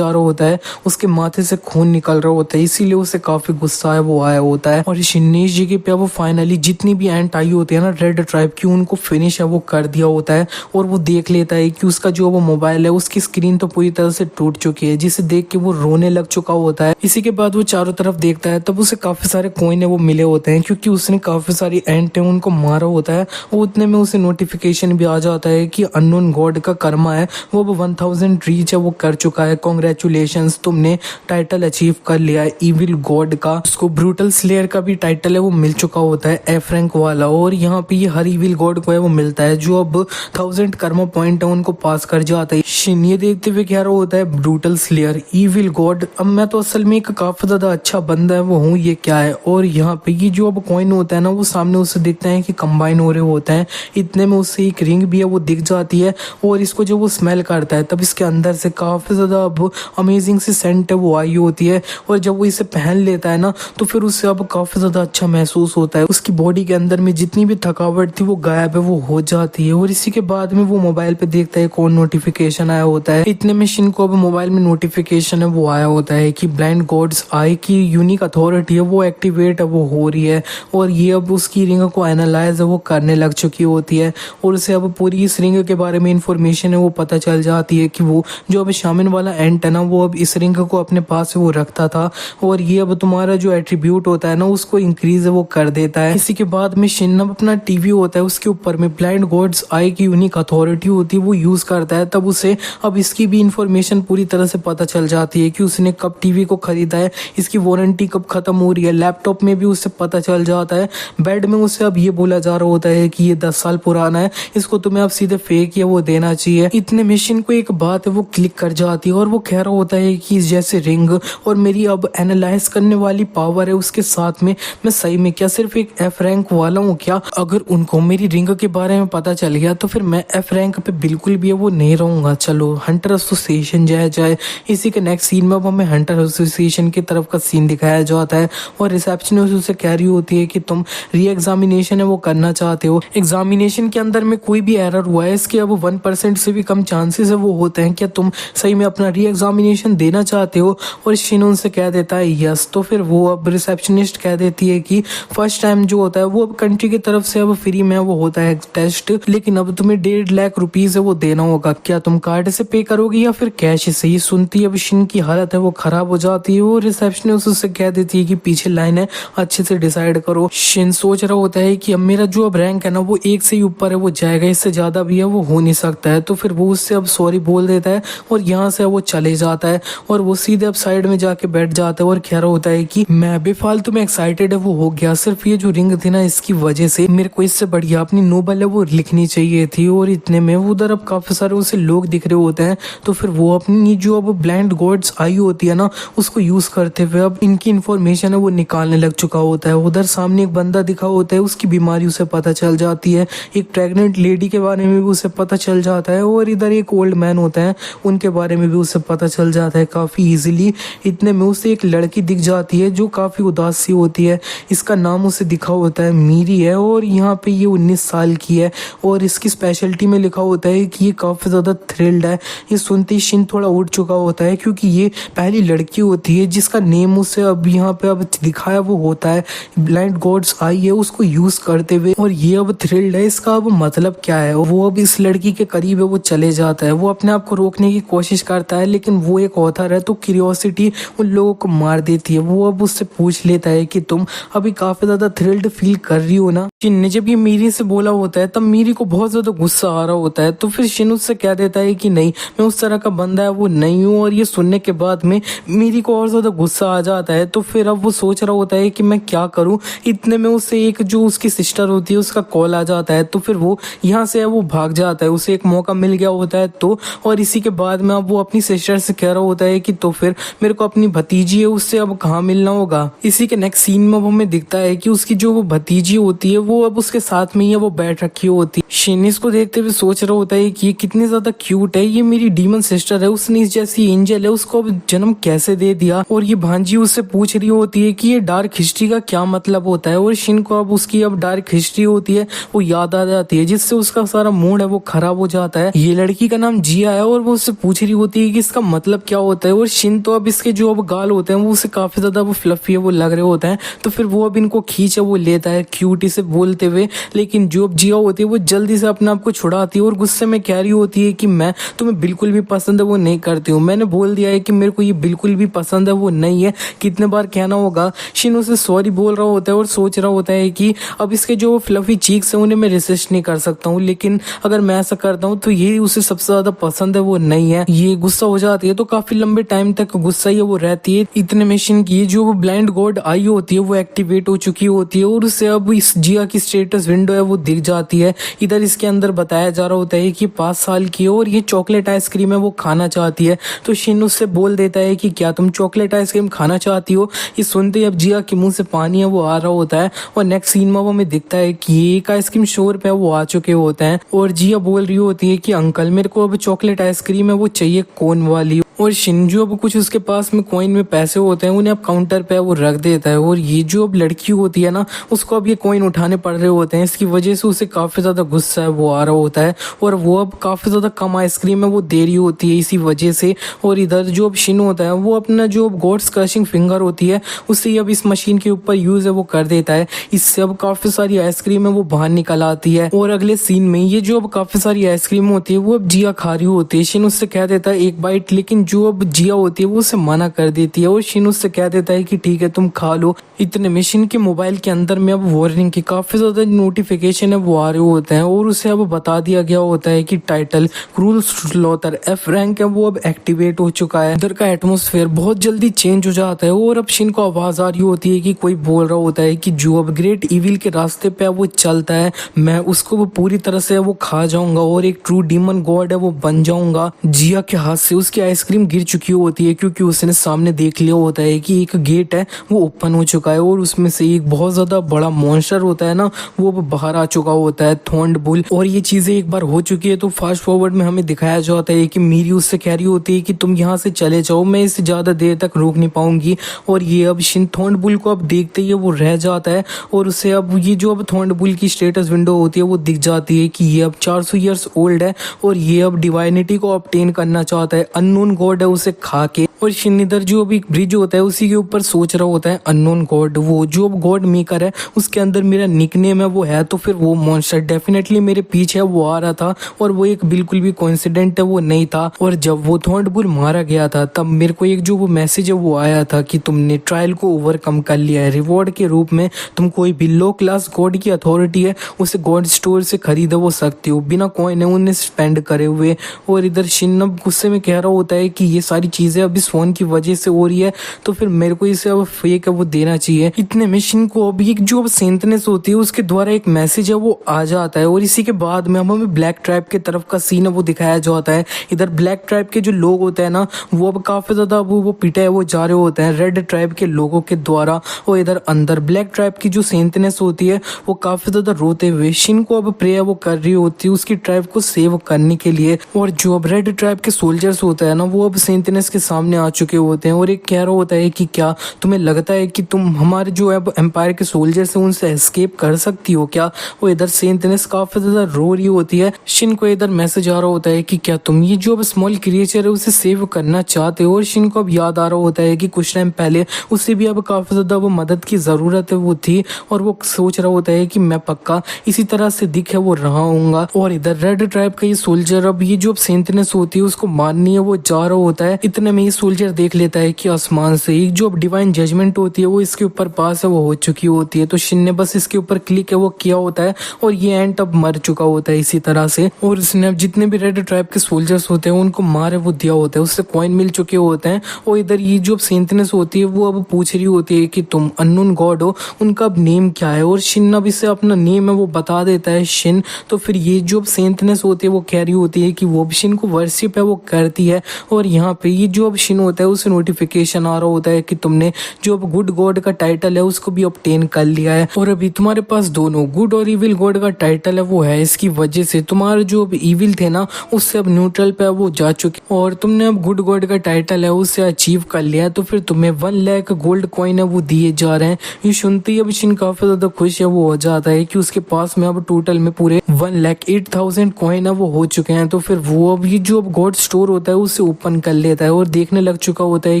होता है, उसके माथे से खून निकल रहा होता है, इसीलिए उसे काफी गुस्सा है वो आया होता है। और शिन ने इस जगह पे वो फाइनली जितनी भी एंट आई होती है ना रेड ट्राइब की उनको फिनिश है वो कर दिया होता है, और वो देख लेता है कि उसका जो वो मोबाइल है उसकी स्क्रीन तो पूरी तरह से टूट चुकी है, जिसे देख के वो रोने लग चुका होता है। इसी के बाद वो चारों तरफ देखता है तब उसे काफी सारे कॉइन है वो मिले होते हैं, क्योंकि उसने काफी सारी एंट है उनको मारा होता है। वो उतने में उसे नोटिफिकेशन भी आ जाता है कि अननोन गॉड का कर्मा है वो 1000 रीच है वो कर चुका है, कॉन्ग्रेचुलेशंस तुमने टाइटल अचीव कर लिया है इविल गॉड का। उसको ब्रूटल स्लेयर का भी टाइटल है वो मिल चुका होता है एफ रैंक वाला, और यहाँ पे ये हर इविल गॉड को है वो मिलता है जो अब 1000 कर्मा पॉइंट है उनको पास कर जाता है। शिन ये देखते हुए कह रहा होता है ब्रूटल स्लेयर इविल गॉड, अब मैं तो असल में एक काफी ज्यादा अच्छा बंदा है वो हूँ, ये क्या है। और यहाँ पे ये जो अब कॉइन होता है ना वो सामने उसे दिखता है कि कंबाइन हो रहे होते हैं, इतने में उससे एक रिंग भी है वो दिख जाती है, और इसको जब वो स्मेल करता है तब इसके अंदर से काफी ज्यादा अब अमेजिंग सी सेंट है वो आई होती है, और जब वो इसे पहन लेता है ना तो फिर उससे अब काफी ज्यादा अच्छा महसूस होता है, उसकी बॉडी के अंदर में जितनी भी थकावट थी वो गायब है वो हो जाती है। और इसी के बाद में वो मोबाइल पे देखता है कौन नोटिफिकेशन आया होता है, इतने में शिन को अब मोबाइल में नोटिफिकेशन है वो आया होता है कि ब्लाइंड गॉड्स आई की यूनिक अथॉरिटी है वो एक्टिवेट है वो हो रही है, और ये अब उसकी रिंग को एनालाइज है वो करने लग चुकी होती है, और उसे अब पूरी इस रिंग के बारे में इंफॉर्मेशन है वो पता चल जाती है कि वो जो अब शामिन वाला एंट है ना वो अब इस रिंग को अपने पास वो रखता था, और ये अब तुम्हारा जो एट्रीब्यूट होता है ना उसको इंक्रीज वो कर देता है। इसी के बाद में शिन अपना टीवी होता है उसके ऊपर में ब्लाइंड गॉड्स आई की यूनिक अथॉरिटी होती है वो यूज करता है, तब उसे अब इसकी भी इंफॉर्मेशन पूरी तरह से पता चल जाती है कि उसने कब टीवी को खरीदा है, इसकी वारंटी कब खत्म हो रही है। लैपटॉप में भी उससे पता चल जाता है। बेड में उससे अब ये बोला जा रहा होता है कि ये 10 साल पुराना है, इसको तुम्हें अब सीधे फेंक या वो देना चाहिए। इतने मशीन को एक बात है वो क्लिक कर जाती है और वो कह रहा होता है कि जैसे रिंग और मेरी अब एनालाइज करने वाली पावर है उसके साथ में मैं सही में क्या सिर्फ एक एफ रैंक वाला हूँ क्या? अगर उनको मेरी रिंग के बारे में पता चल गया तो फिर मैं एफ रैंक पे बिल्कुल भी वो नहीं रहूंगा। चलो हंटर एसोसिएशन जाए। इसी के नेक्स्ट सीन में अब हमें हंटर एसोसिएशन की तरफ का सीन दिखाया जाता है और रिसेप्शनिस्ट उससे कह रही होती है कि तुम री एग्जामिनेशन है वो करना चाहते हो। एग्जामिनेशन के अंदर में कोई भी एरर हुआ है इसके अब 1% से भी कम चांसेस है वो होते हैं, क्या तुम सही में अपना री एग्जामिनेशन देना चाहते हो? और शिन उनसे कह देता है यस। तो फिर वो अब रिसेप्शनिस्ट कह देती है कि फर्स्ट टाइम जो होता है वो अब कंट्री की तरफ से अब फ्री में वो होता है टेस्ट, लेकिन अब तुम्हें 1.5 लाख रुपीज है वो देना होगा। क्या तुम कार्ड से पे करोगे या फिर कैश से? ये सुनती अब शिन की हालत है वो खराब हो जाती है। वो रिसेप्शनिस्ट उससे कह देती है कि पीछे लाइन है, अच्छे से डिसाइड करो। शिन सोच रहा होता है कि अब मेरा जो अब रैंक है ना वो 1 से ही ऊपर है वो जाएगा, इससे ज्यादा भी है वो हो नहीं सकता है। तो फिर वो उससे अब सॉरी बोल देता है और यहाँ से वो चले जाता है और वो सीधे अब साइड में जाके बैठ जाता है और कह रहा होता है कि मैं बेफालतू में एक्साइटेड है वो हो गया, सिर्फ ये जो रिंग थी ना इसकी वजह से मेरे को इससे बढ़िया अपनी नोबल है वो लिखनी चाहिए थी। और इतने में उधर अब काफी सारे उसे लोग दिख रहे होते हैं। तो फिर वो अपनी जो अब ब्लाइंड गॉड्स आई होती है ना उसको यूज करते हुए अब इनकी इंफॉर्मेशन है वो निकालने लग चुका होता है। उधर सामने एक बंदा दिखा होता है, उसकी बीमारी उसे पता चल जाती है। एक प्रेग्नेंट लेडी के बारे में भी उसे पता चल जाता है और इधर एक ओल्ड मैन होता है उनके बारे में भी उसे पता चल जाता है काफी इजीली। इतने में उसे एक लड़की दिख जाती है जो काफी उदास सी होती है। इसका नाम उसे दिखा होता है मीरी है और यहाँ पे ये 19 साल की है और इसकी स्पेशलिटी में लिखा होता है कि ये काफी ज्यादा थ्रिल्ड है। ये सुनते ही शिन थोड़ा उठ चुका होता है क्योंकि ये पहली लड़की होती है जिसका नेम उसे अब यहाँ पे अब दिखाया वो होता है ब्लाइंड गॉड्स आई है उसको यूज करते हुए, और ये अब थ्रिल्ड है। इसका अब मतलब क्या है? वो अब इस लड़की के करीब है वो चले जाता है। वो अपने आप को रोकने की कोशिश करता है लेकिन वो एक ऑथर है तो क्यूरियोसिटी उन लोगों को मार देती है। वो अब उससे पूछ लेता है कि तुम अभी काफी ज्यादा थ्रिल्ड फील कर रही हो ना? शिन ने जब ये मीरी से बोला होता है तब मीरी को बहुत ज्यादा गुस्सा आ रहा होता है। तो फिर शिन उससे कह देता है कि नहीं, मैं उस तरह का बंदा है वो नहीं हूँ। और ये सुनने के बाद में मीरी को और ज्यादा गुस्सा आ जाता है। तो फिर अब वो सोच रहा होता है कि मैं क्या करूँ। इतने में उसे एक जो उसकी सिस्टर होती है उसका कॉल आ जाता है। तो फिर वो यहाँ से वो भाग जाता है, उसे एक मौका मिल गया होता है। तो और इसी के बाद में अब वो अपनी सिस्टर से कह रहा होता है कि तो फिर मेरे को अपनी भतीजी है उससे अब कहाँ मिलना होगा। इसी के नेक्स्ट सीन में हमें दिखता है कि उसकी जो वो भतीजी होती है वो अब उसके साथ में ही वो बैठ रखी होती है। शिन इसको देखते हुए सोच रहा होता है कि ये कितनी ज्यादा क्यूट है, ये मेरी डीमन सिस्टर है, उसने इस जैसी एंजल है उसको अब जन्म कैसे दे दिया। और ये भांजी उससे पूछ रही होती है कि ये डार्क हिस्ट्री का क्या मतलब होता है। और शिन को अब उसकी अब डार्क हिस्ट्री होती है वो याद आ जाती है जिससे उसका सारा मूड है वो खराब हो जाता है। ये लड़की का नाम जिया है और वो उससे पूछ रही होती है कि इसका मतलब क्या होता है। और शिन तो अब इसके जो अब गाल होते हैं वो उसे काफी ज्यादा वो फ्लफी है वो लग रहे होते हैं। तो फिर वो अब इनको खींच वो लेता है क्यूटी से बोलते हुए, लेकिन जो अब जिया होती है वो जल्दी से अपने आप को छुड़ाती है और गुस्से में कह रही होती है कि मैं तुम्हें बिल्कुल भी पसंद है वो नहीं करती हूँ, मैंने बोल दिया है कि मेरे को ये बिल्कुल भी पसंद है वो नहीं है, कितने बार कहना होगा। शिन उसे सॉरी बोल रहा होता है और सोच रहा होता है कि अब इसके जो फ्लफी चीक्स है उन्हें मैं रेसिस्ट नहीं कर सकता हूँ, लेकिन अगर मैं ऐसा करता हूँ तो ये उसे सबसे ज्यादा पसंद है वो नहीं है। ये गुस्सा हो जाती है तो काफी लंबे टाइम तक गुस्सा ही वो रहती है। इतने में शिन की जो वो ब्लाइंड गॉड आई होती है वो एक्टिवेट हो चुकी होती है और उससे अब इस जिया की स्टेटस विंडो है वो दिख जाती है। इधर इसके अंदर बताया जा रहा होता है कि 5 साल की है और ये चॉकलेट आइसक्रीम है वो खाना चाहती है। तो शिन उससे बोल देता है कि क्या तुम चॉकलेट आइसक्रीम खाना चाहती हो। ये सुनते ही अब जिया के मुंह से पानी है वो आ रहा होता है और नेक्स्ट सीन में वो हमें दिखता है कि एक आइसक्रीम स्टोर पे वो आ चुके होते हैं और जिया बोल रही होती है कि अंकल मेरे को अब चॉकलेट आइसक्रीम है वो चाहिए कोन वाली। और शिनजो अब कुछ उसके पास में कॉइन में पैसे होते हैं उन्हें अब काउंटर पे वो रख देता है और ये जो अब लड़की होती है ना उसको अब ये कॉइन उठाने पड़ रहे होते हैं। इसकी वजह से उसे काफी ज्यादा गुस्सा है वो आ रहा होता है और वो अब काफी ज्यादा कम आइसक्रीम है वो दे रही होती है इसी वजह से। और इधर जो अब शिन होता है वो अपना जो अब गॉड्स क्रशिंग फिंगर होती है उससे अब इस मशीन के ऊपर यूज है वो कर देता है। इससे अब काफी सारी आइसक्रीम है वो बाहर निकल आती है और अगले सीन में ये जो अब काफी सारी आइसक्रीम होती है वो अब जिया खा रही होती है। शिन उससे कह देता है एक बाइट, लेकिन जो अब जिया होती है वो उसे मना कर देती है और शिन उससे कह देता है कि ठीक है तुम खा लो। इतने में शिन के मोबाइल के अंदर में अब वार्निंग की काफी ज्यादा नोटिफिकेशन है वो आ रहे होते हैं और उसे अब बता दिया गया होता है कि title cruel slaughter F rank है वो अब एक्टिवेट हो चुका है। इधर का एटमोस्फेयर बहुत जल्दी चेंज हो जाता है और अब शिन को आवाज आ रही होती है कि कोई बोल रहा होता है कि जो अब ग्रेट इविल के रास्ते पे वो चलता है मैं उसको वो पूरी तरह से वो खा जाऊंगा और एक ट्रू डीमन गॉड है वो बन जाऊंगा। जिया के हाथ से उसकी आइसक्रीम गिर चुकी होती है क्योंकि उसने सामने देख लिया होता है कि एक गेट है वो ओपन हो चुका है और उसमें से एक बहुत ज्यादा बड़ा मॉन्स्टर होता है ना वो बाहर आ चुका होता है, थॉर्न्ड बुल। और ये चीजें एक बार हो चुकी है तो फास्ट फॉरवर्ड में हमें दिखाया जाता है कि मीरी उससे कह रही होती है कि तुम यहाँ से चले जाओ, मैं इससे ज्यादा देर तक रोक नहीं पाऊंगी। और ये अब शिन थॉर्न्ड बुल को अब देखते ही वो रह जाता है और उसे अब ये जो अब थॉर्न्ड बुल की स्टेटस विंडो होती है वो दिख जाती है कि ये अब 400 ईयर्स ओल्ड है और ये अब डिवाइनिटी को ऑब्टेन करना चाहता है, अननोन गॉड है उसे खा के। और शिन इधर जो अभी ब्रिज होता है उसी के ऊपर सोच रहा होता है अननोन गॉड, वो जो अब गॉड मेकर है उसके अंदर मेरा निकनेम है वो है, तो फिर वो मॉन्स्टर डेफिनेटली मेरे पीछे वो आ रहा था और वो एक बिल्कुल भी कोइंसिडेंट है वो नहीं था। और जब वो थॉर्न्ड बुल मारा गया था तब मेरे को एक जो वो मैसेज है वो आया था कि तुमने ट्रायल को ओवरकम कर लिया है, रिवॉर्ड के रूप में तुम कोई भी लो क्लास गॉड की अथॉरिटी है उसे गॉड स्टोर से खरीद वो सकते हो बिना कॉइन है उन्हें स्पेंड करे हुए। और इधर शिन अब गुस्से में कह रहा होता है कि ये सारी चीजें अब इस फोन की वजह से हो रही है तो फिर मेरे को इसे अब फेक है वो देना चाहिए। इतने में शिन को अब एक जो अब सेंटनेस होती है उसके द्वारा एक मैसेज है वो आ जाता है और इसी के बाद में अब हमें ब्लैक ट्राइब के तरफ का सीन है वो दिखाया जाता है। इधर ब्लैक ट्राइब के जो लोग होते हैं ना वो अब काफी ज्यादा वो पिटे वो जा रहे होते हैं रेड ट्राइब के लोगों के द्वारा। और इधर अंदर ब्लैक ट्राइब की जो सेंटनेस होती है वो काफी ज्यादा रोते हुए शिन को अब प्रेयर वो कर रही होती है उसकी ट्राइब को सेव करने के लिए। और जो अब रेड ट्राइब के सोल्जर्स होते हैं ना वो अब सेंटनेस के सामने आ चुके होते हैं और एक कह रहा होता है कि क्या तुम्हें लगता है कि तुम हमारे जो अब एम्पायर के सोल्जर्स हैं उनसे एस्केप कर सकती हो क्या। वो इधर सेंटनेस काफी ज्यादा रो रही होती है। शिन को इधर मैसेज आ रहा होता है कि क्या तुम ये जो अब स्मॉल क्रिएचर है उसे सेव करना चाहते हो। और शिन को अब याद आ रहा होता है कि कुछ टाइम पहले उसे भी अब काफी ज्यादा वो मदद की जरूरत है वो थी और वो सोच रहा होता है कि मैं पक्का इसी तरह से दिख है वो रहा हूँगा। और इधर रेड ट्राइब का ये सोल्जर अब ये जो सेंटनेस होती है उसको मारनी है वो जा रहा होता है। इतने में ये सोल्जर देख लेता है कि आसमान से एक जो अब डिवाइन जजमेंट होती है वो इसके ऊपर पास है वो हो चुकी होती है। तो शिन ने बस इसके ऊपर क्लिक है वो किया होता है और ये एंट अब मर चुका होता है इसी तरह से। और इसने अब जितने भी रेड ट्राइब के सोल्जर्स होते हैं उनको मारे वो दिया होता है, उससे कॉइन मिल चुके होते हैं। और इधर ये जो सेंटनेस होती है वो अब पूछ रही होती है कि तुम अननोन गॉड हो, उनका अब नेम क्या है। और शिन अब इसे अपना नेम है वो बता देता है शिन। तो फिर ये जो सेंटनेस होती है वो कह रही होती है कि वो अब शिन को वर्शिप है वो करती है। और यहाँ पे ये जो अब शिन होता है उसे नोटिफिकेशन आ रहा होता है कि तुमने जो अब गुड गॉड का टाइटल है उसको भी ऑब्टेन कर लिया है और अभी तुम्हारे पास दोनों गुड और इविल गॉड का टाइटल है वो है। इसकी वजह से तुम्हारे जो अब इविल थे ना उससे अब न्यूट्रल पे वो जा चुके और तुमने अब गुड गॉड का टाइटल है उससे अचीव कर लिया है। तो फिर तुम्हें 1 लाख गोल्ड कॉइन है वो दिए जा रहे हैं। ये सुनते ही अब शिन काफी ज्यादा खुश है वो हो जाता है कि उसके पास में अब टोटल में पूरे 1,08,000 कॉइन है वो हो चुके हैं। तो फिर वो अब ये जो अब गॉड स्टोर होता है उसे ओपन कर लेता है और देखने लग चुका होता है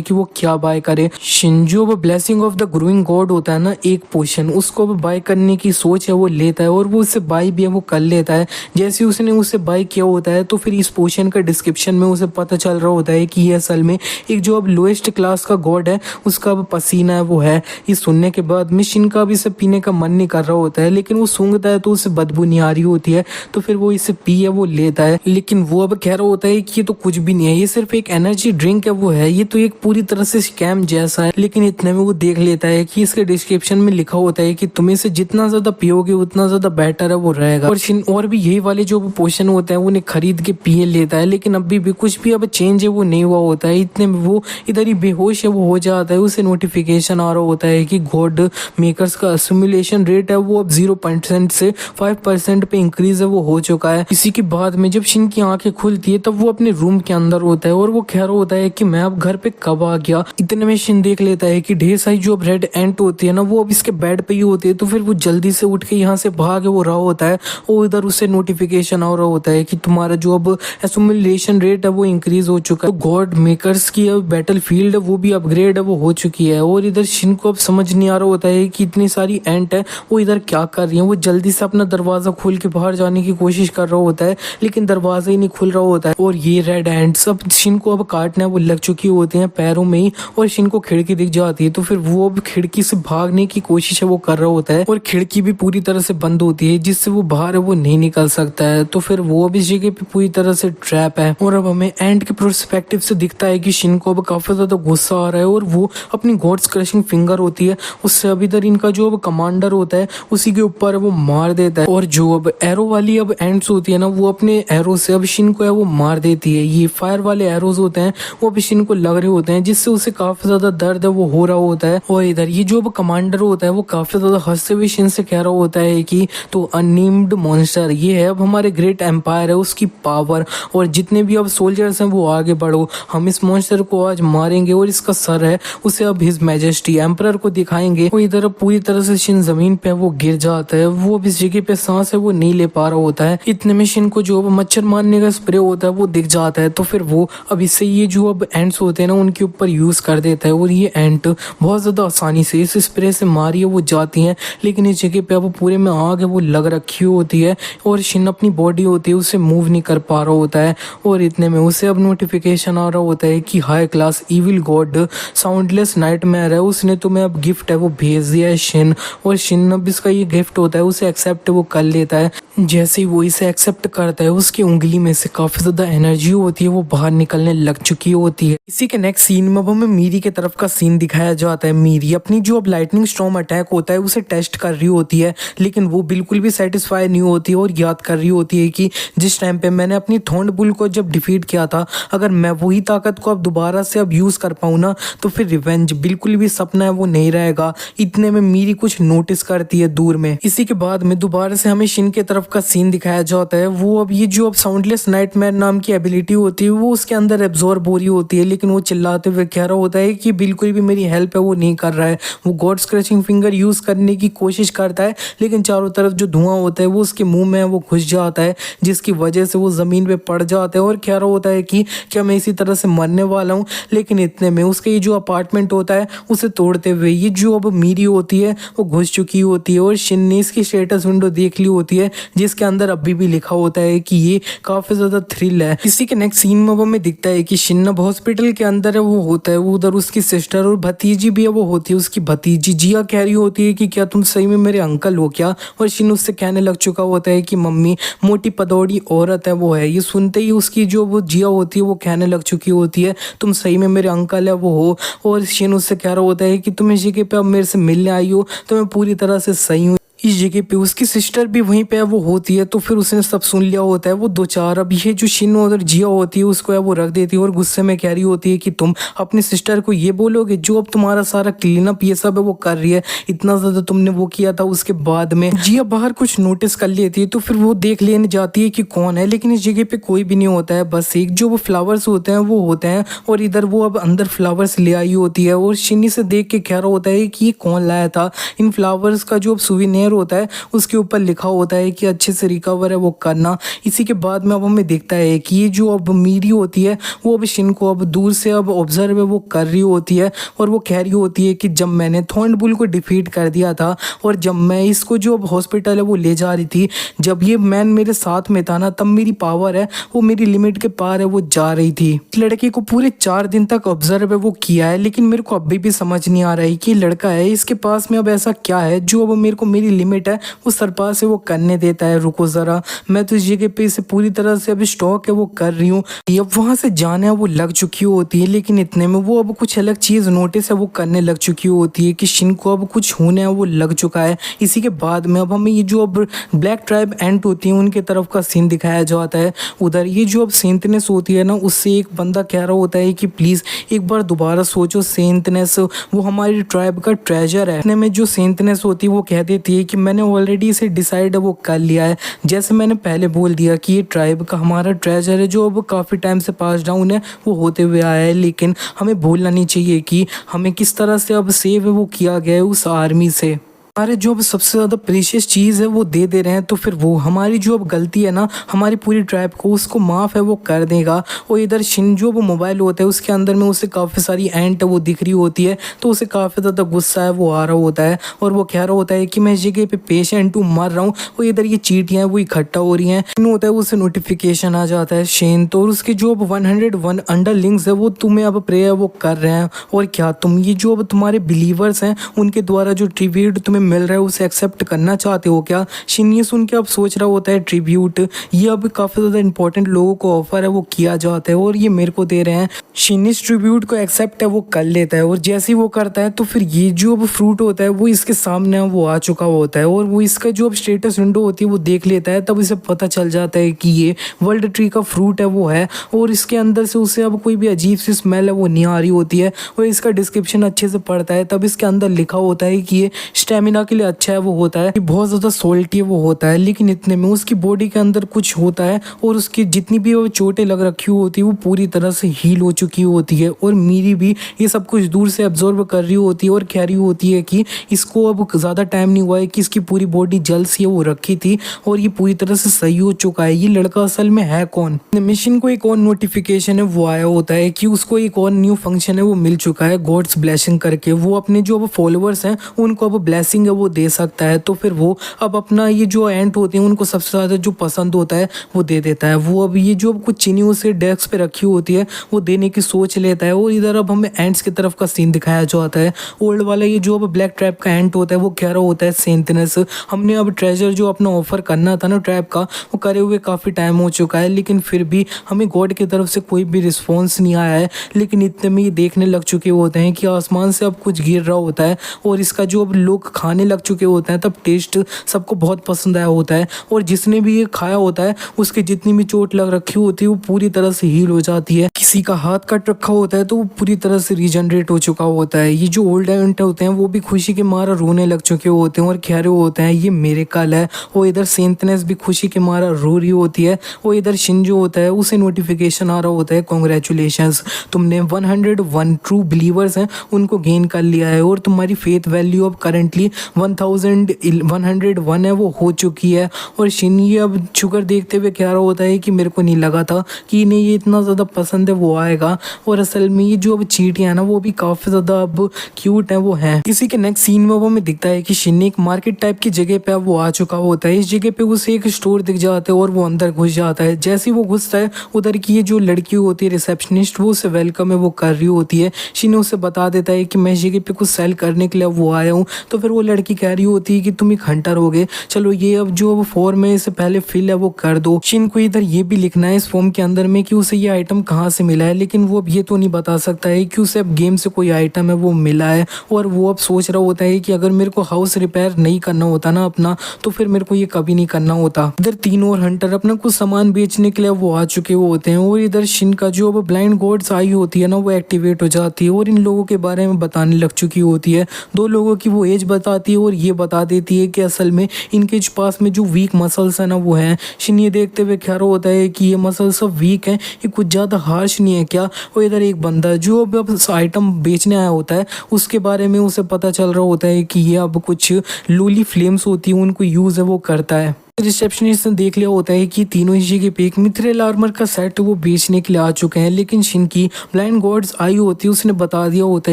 कि वो क्या बाय करे। शिन जो अब blessing of the growing God होता है ना एक पोशन उसको अब बाय करने की सोच है वो लेता है और वो उससे बाय भी है वो कर लेता है। जैसे उसने उसे बाय किया होता है तो फिर इस पोशन का डिस्क्रिप्शन में उसे पता चल रहा होता है कि ये असल में एक जो अब लोएस्ट क्लास का गॉड है उसका अब पसीना है वो है। ये सुनने के बाद में शिन का अब इसे पीने का मन नहीं कर रहा होता है लेकिन वो सूंघता है तो उसे बदबू नहीं आ रही होती है तो फिर वो इसे पी है वो लेता है। लेकिन वो अब कह रहा होता है कि ये तो कुछ भी नहीं है, ये सिर्फ एक एनर्जी ड्रिंक है वो है, ये तो एक पूरी तरह से स्कैम जैसा है। लेकिन इतने में वो देख लेता है कि इसके डिस्क्रिप्शन में लिखा होता है कि तुम इसे जितना ज्यादा पियोगे उतना ज्यादा बेटर है वो रहेगा। और शिन और भी यही वाले जो पोशन होते हैं उन्हें खरीद के पिए लेता है लेकिन अभी भी कुछ भी अब चेंज है वो नहीं हुआ होता है। इतने में वो इधर ही बेहोश है वो हो जाता है। उसे नोटिफिकेशन आ रहा होता है कि गॉड मेकर्स का असिमुलेशन रेट है वो अब 0% से 5% पे इंक्रीज है वो हो चुका है। इसी के बाद में जब शिन की आंखें खुलती है तब वो अपने रूम के अंदर होता है और वो कह रहा होता है कि मैं अब घर पे कब आ गया। इतने में शिन देख लेता है कि ढेर सारी जो अब रेड एंट होती है ना वो अब इसके बेड पे ही होती है। तो फिर वो जल्दी से उठ के यहाँ से भाग वो रहा होता है और इधर उससे नोटिफिकेशन आ रहा होता है कि तुम्हारा जो अब एसोमिलेशन रेट है वो इंक्रीज हो चुका है। तो गॉड मेकर्स की अब बैटल फील्ड है वो भी अपग्रेड है वो हो चुकी है। और इधर शिन को अब समझ नहीं आ रहा होता है कि इतनी सारी एंट है वो इधर क्या कर रही है। वो जल्दी से अपना दरवाजा खोल के बाहर जाने की कोशिश कर रहा होता है लेकिन दरवाजा ही नहीं खुल रहा होता है और ये रेड एंट सब शिन को अब काटना है वो लग चुकी होती हैं पैरों में ही, और शिन को खिड़की दिख जाती है। तो फिर वो अब खिड़की से भागने की कोशिश है वो कर रहा होता है, और खिड़की भी पूरी तरह से बंद होती है जिससे वो बाहर है वो नहीं निकल सकता है। तो फिर वो अब इस जगह पे पूरी तरह से ट्रैप है, और अब हमें एंड के प्रोस्पेक्टिव से दिखता है कि शिन को अब काफी ज्यादा गुस्सा आ रहा है, और वो अपनी गॉड्स क्रशिंग फिंगर होती है उससे अब इधर इनका जो अब कमांडर होता है उसी के ऊपर वो मार देता है। और जो अब एरो वाली अब एंड्स होती है ना, वो अपने एरो से अब शिन को है वो मार देती है। ये फायर वाले एरोज होते हैं वो अब शिन को लग रहे होते हैं, जिससे उसे काफी ज्यादा दर्द है वो हो रहा होता है। और इधर ये जो अब कमांडर होता है वो काफी ज्यादा हंसते हुए शिन से कह रहा होता है कि तो अननेम्ड मॉन्स्टर, ये है अब हमारे ग्रेट एम्पायर है उसकी पावर, और जितने भी अब सोल्जर्स हैं वो आगे बढ़ो, हम इस मॉन्स्टर को आज मारेंगे और इसका सर है उसे अब हिज मैजेस्टी एम्परर को दिखाएंगे। और इधर अब पूरी तरह से शिन जमीन पे वो गिर जाता है, वो अब इस जगह पे सांस है वो नहीं ले पा रहा होता है। इतने में शिन को जो अब मच्छर मारने का स्प्रे होता है वो दिख जाता है। तो फिर वो अब इससे ये जो अब एंट्स होते हैं ना उनके ऊपर यूज कर देता है, और ये एंट बहुत ज्यादा आसानी से इस स्प्रे से मारी वो जाती हैं। लेकिन इस जगह पे अब पूरे में आग है वो लग रखी होती है, और शिन अपनी बॉडी होती है उसे मूव नहीं कर पा रहा होता है। और इतने में उसे अब नोटिफिकेशन आ रहा होता है कि high class evil God soundless nightmare है, उसने तुम्हें अब गिफ्ट है वो भेज दिया है शिन। और शिन अब इसका ये गिफ्ट होता है उसे एक्सेप्ट वो कर लेता है। जैसे ही वो इसे एक्सेप्ट करता है उसकी उंगली में से काफी ज्यादा एनर्जी होती है वो बाहर निकलने लग चुकी होती है। इसी के नेक्स्ट सीन में अब हमें मीरी के तरफ का सीन दिखाया जाता है। मीरी अपनी जो अब लाइटनिंग स्टॉर्म अटैक होता है उसे टेस्ट कर रही होती है, लेकिन वो बिल्कुल भी सेटिस्फाई नहीं होती है, और याद कर रही होती है कि जिस टाइम पे मैंने अपनी थॉर्न बुल को जब डिफीट किया था, अगर मैं वही ताकत को अब दोबारा से अब यूज कर पाऊँ ना, तो फिर रिवेंज बिल्कुल भी सपना है वो नहीं रहेगा। इतने में मीरी कुछ नोटिस करती है दूर में। इसी के बाद में दोबारा से हमें शिन के तरफ का सीन दिखाया जाता है। वो अब ये जो अब साउंडलेस नाइटमेयर नाम की एबिलिटी होती है वो उसके अंदर एब्जॉर्ब हो रही होती है, लेकिन वो चिल्लाते हुए कह रहा होता है कि बिल्कुल भी मेरी हेल्प है वो नहीं कर रहा है। वो गॉड स्क्रैचिंग फिंगर यूज करने की कोशिश करता है, लेकिन चारों तरफ जो धुआं होता है वो उसके मुंह में वो घुस जाता है, जिसकी वजह से वो जमीन पे पड़ जाता है और कह रहा होता है कि क्या मैं इसी तरह से मरने वाला हूँ। लेकिन इतने में उसका ये जो अपार्टमेंट होता है उसे तोड़ते हुए ये जो अब मीरी होती है वो घुस चुकी होती है, और शिन ने इसकी स्टेटस विंडो देख ली होती है जिसके अंदर अभी भी लिखा होता है कि ये काफी ज्यादा थ्रिल है। इसी के नेक्स्ट सीन में वो हमें दिखता है कि शिन अब हॉस्पिटल के अंदर है वो होता है, वो उधर उसकी सिस्टर और भतीजी भी है वो होती है, उसकी भतीजी जिया कह रही होती है कि क्या तुम सही में मेरे अंकल हो क्या, और शिन उससे कहने लग चुका होता है कि मम्मी मोटी पदौड़ी औरत है वो है। ये सुनते ही उसकी जो वो जिया होती है वो कहने लग चुकी होती है तुम सही में मेरे अंकल है वो हो, और शिन उससे कह रहा होता है कि तुम इस जगह पे अब मेरे से मिलने आई हो तो मैं पूरी तरह से सही हूँ। इस जगह पे उसकी सिस्टर भी वहीं पे वो होती है, तो फिर उसने सब सुन लिया होता है। वो दो चार अब ये जो शिन और जिया होती है उसको है वो रख देती है, और गुस्से में कह रही होती है कि तुम अपनी सिस्टर को ये बोलोगे जो अब तुम्हारा सारा क्लीन अप ये सब है वो कर रही है, इतना ज्यादा तुमने वो किया था। उसके बाद में जिया बाहर कुछ नोटिस कर लेती है, तो फिर वो देख लेने जाती है कि कौन है, लेकिन इस जगह पे कोई भी नहीं होता है, बस एक जो वो फ्लावर्स होते हैं वो होते हैं, और इधर वो अब अंदर फ्लावर्स ले आई होती है, और शिनी से देख के कह रहा होता है कि ये कौन लाया था। इन फ्लावर्स का जो सुविनेर होता है उसके ऊपर लिखा होता है कि अच्छे से रिकवर है वो करना। इसी के बाद में अब हमें दिखता है कि ये जो अब मीरी होती है वो अब शिन को अब दूर से अब ऑब्जर्व है वो कर रही होती है, और वो कह रही होती है कि जब मैंने थॉर्न बुल को डिफीट कर दिया था, और जब मैं इसको जो अब हॉस्पिटल है वो ले जा रही थी, जब ये मैन मेरे साथ में था ना, तब मेरी पावर है वो मेरी लिमिट के पार है वो जा रही थी। इस लड़के को पूरे 4 दिन तक ऑब्जर्व है वो किया है, लेकिन मेरे को अभी भी समझ नहीं आ रहा है कि लड़का है इसके पास में अब ऐसा क्या है जो अब मेरे को मेरी लिमिट है वो सरपार से वो करने देता है। रुको जरा, मैं तो इस जगह पे इसे पूरी तरह से अभी स्टॉक है वो कर रही हूँ। अब वहां से जाने वो लग चुकी होती है, लेकिन इतने में वो अब कुछ अलग चीज नोटिस है वो करने लग चुकी होती है कि शिन को अब कुछ होने है वो लग चुका है। इसी के बाद में अब हमें ये जो अब ब्लैक ट्राइब एंट होती है उनके तरफ का सीन दिखाया जाता है। उधर ये जो अब सेंटनेस होती है ना, उससे एक बंदा कह रहा होता है कि प्लीज एक बार दोबारा सोचो, सेंटनेस वो हमारी ट्राइब का ट्रेजर है। इतने में जो सेंटनेस होती है वो कह देती है कि मैंने ऑलरेडी इसे डिसाइड वो कर लिया है, जैसे मैंने पहले बोल दिया कि ये ट्राइब का हमारा ट्रेजर है जो अब काफ़ी टाइम से पास डाउन है वो होते हुए आया है, लेकिन हमें भूलना नहीं चाहिए कि हमें किस तरह से अब सेव है वो किया गया है उस आर्मी से। हमारे जो अब सबसे ज़्यादा प्रीशियस चीज़ है वो दे रहे हैं, तो फिर वो हमारी जो अब गलती है ना, हमारी पूरी ट्राइब को उसको माफ़ है वो कर देगा। और इधर शिन जो वो मोबाइल होता है उसके अंदर में उसे काफ़ी सारी एंट वो दिख रही होती है, तो उसे काफ़ी ज़्यादा गुस्सा है वो आ रहा होता है और वो कह रहा होता है कि मैं इस जगह पे पेशेंट हूँ, मर रहा हूँ। और इधर ये चींटियाँ वो इकट्ठा हो रही हैं, होता है उसे नोटिफिकेशन आ जाता है शेन, तो उसके जो अब 101 अंडरलिंग्स है वो तुम्हें अब प्रेयर वो कर रहे हैं। और क्या तुम ये जो अब तुम्हारे बिलीवर्स हैं उनके द्वारा जो ट्रिब्यूट तुम्हें मिल रहा है उसे एक्सेप्ट करना चाहते हो क्या? शिन ये सुन के अब सोच रहा होता है ट्रिब्यूट ये अब काफ़ी ज़्यादा इंपॉर्टेंट लोगों को ऑफर है वो किया जाता है और ये मेरे को दे रहे हैं। शिन इस ट्रिब्यूट को एक्सेप्ट है वो कर लेता है और जैसे ही वो करता है तो फिर ये जो अब फ्रूट होता है वो इसके सामने वो आ चुका होता है और वो इसका जो अब स्टेटस विंडो होती है वो देख लेता है। तब इसे पता चल जाता है कि ये वर्ल्ड ट्री का फ्रूट है वो है और इसके अंदर से उसे अब कोई भी अजीब सी स्मेल है वो नहीं आ रही होती है। और इसका डिस्क्रिप्शन अच्छे से पढ़ता है, तब इसके अंदर लिखा होता है कि ये स्टेमिना के लिए अच्छा है वो होता है, बहुत ज़्यादा सोल्टी वो होता है, लेकिन इतने में उसकी बॉडी के अंदर कुछ होता है और उसकी जितनी भी वो चोटें लग रखी होती है वो पूरी तरह से हील हो चुकी होती है। और मीरी भी ये सब कुछ दूर से ऑब्जर्व कर रही होती है और कह रही होती है कि इसको अब ज़्यादा टाइम नहीं हुआ है कि इसकी पूरी बॉडी जल सी वो रखी थी और ये पूरी तरह से सही हो चुका है। ये लड़का असल में है कौन? मिशन को एक और नोटिफिकेशन है वो आया होता है कि उसको एक और न्यू फंक्शन है वो मिल चुका है, गॉड्स ब्लेसिंग करके। वो अपने जो अब फॉलोअर्स हैं उनको अब ब्लेसिंग है वो दे सकता है। तो फिर वो अब अपना ये जो एंट होते हैं उनको सबसे ज़्यादा जो पसंद होता है वो दे देता है। वो अब ये जो अब कुछ चीनी उसे डेस्क पे रखी होती है वो देने की सोच लेता है। और इधर अब हमें एंट्स की तरफ का सीन दिखाया जाता है। ओल्ड वाला ये जो अब ब्लैक ट्रैप का एंट होता है वो कह रहा होता है सेंटनेस हमने अब ट्रेजर जो अपना ऑफर करना था ना ट्रैप का वो करे हुए काफ़ी टाइम हो चुका है, लेकिन फिर भी हमें गॉड की तरफ से कोई भी रिस्पॉन्स नहीं आया है। लेकिन इतने में ये देखने लग चुके होते हैं कि आसमान से अब कुछ गिर रहा होता है और इसका जो अब लोग खाने लग चुके होते हैं तब टेस्ट सबको बहुत पसंद आया होता है। और जिसने भी ये खाया होता है उसकी जितनी भी चोट लग रखी होती है वो पूरी तरह से हील हो जाती है। किसी का हाथ कट रखा होता है तो वो पूरी तरह से रीजनरेट हो चुका होता है। ये जो ओल्ड एंट होते हैं वो भी खुशी के मारा रोने लग चुके होते हैं और कह रहे होते हैं ये मेरे कल है। और इधर सेंटनेस भी खुशी के मारा रो रही होती है। और इधर शिन जो होता है उसे नोटिफिकेशन आ रहा होता है कॉन्ग्रेचुलेशंस तुमने 101 ट्रू बिलीवर्स हैं उनको गेन कर लिया है और तुम्हारी फेथ वैल्यू अब करेंटली 1101 है वो हो चुकी है। और शिन ये अब शुगर देखते हुए कह रहा होता है कि मेरे को नहीं लगा था कि इन्हें ये इतना ज़्यादा पसंद है वो आएगा। और असल में ये जो अब चींटियां हैं ना वो भी काफ़ी ज़्यादा अब क्यूट है वो हैं। इसी के नेक्स्ट सीन में वो हमें दिखता है कि शिन एक मार्केट टाइप की जगह पे अब वो आ चुका होता है। इस जगह पे उसे एक स्टोर दिख जाता है और वो अंदर घुस जाता है। जैसे ही वो घुसता है उधर की ये जो लड़की होती है रिसेप्शनिस्ट वो उसे वेलकम है वो कर रही होती है। शिन उसे बता देता है कि मैं इस जगह पे कुछ सेल करने के लिए वो आया हूँ। तो फिर वो लड़की कह रही होती है कि तुम एक हंटर हो गए, चलो ये अब जो फॉर्म है इससे पहले फिल है वो कर दो। शिन को इधर ये भी लिखना है इस फॉर्म के अंदर में कि उसे ये आइटम कहाँ से मिला है, लेकिन वो अब ये तो नहीं बता सकता है कि उसे अब गेम से कोई आइटम है वो मिला है। और वो अब सोच रहा होता है कि अगर मेरे को हाउस रिपेयर नहीं करना होता ना अपना तो फिर मेरे को ये कभी नहीं करना होता। इधर तीन और हंटर अपना कुछ सामान बेचने के लिए वो आ चुके होते हैं और इधर शिन का जो अब ब्लाइंड गॉड्स आई होती है ना वो एक्टिवेट हो जाती है और इन लोगों के बारे में बताने लग चुकी होती है। दो लोगों की वो एज बताती है और ये बता देती है कि असल में इनके पास में जो वीक मसल्स है ना वो है। शिन ये देखते हुए ख्याल होता है कि ये मसल सब वीक हैं, ये कुछ ज़्यादा हार्श नहीं है क्या। और इधर एक बंदा जो अब आइटम बेचने आया होता है उसके बारे में उसे पता चल रहा होता है कि ये अब कुछ लूली फ्लेम्स होती है उनको यूज़ है वो करता है। रिसेप्शनिस्ट ने देख लिया होता है कि तीनों इसी के पे एक मिथ्रेल आर्मर का सेट वो बेचने के लिए आ चुके हैं, लेकिन शिन की ब्लाइंड गॉड्स आई होती है उसने बता दिया होता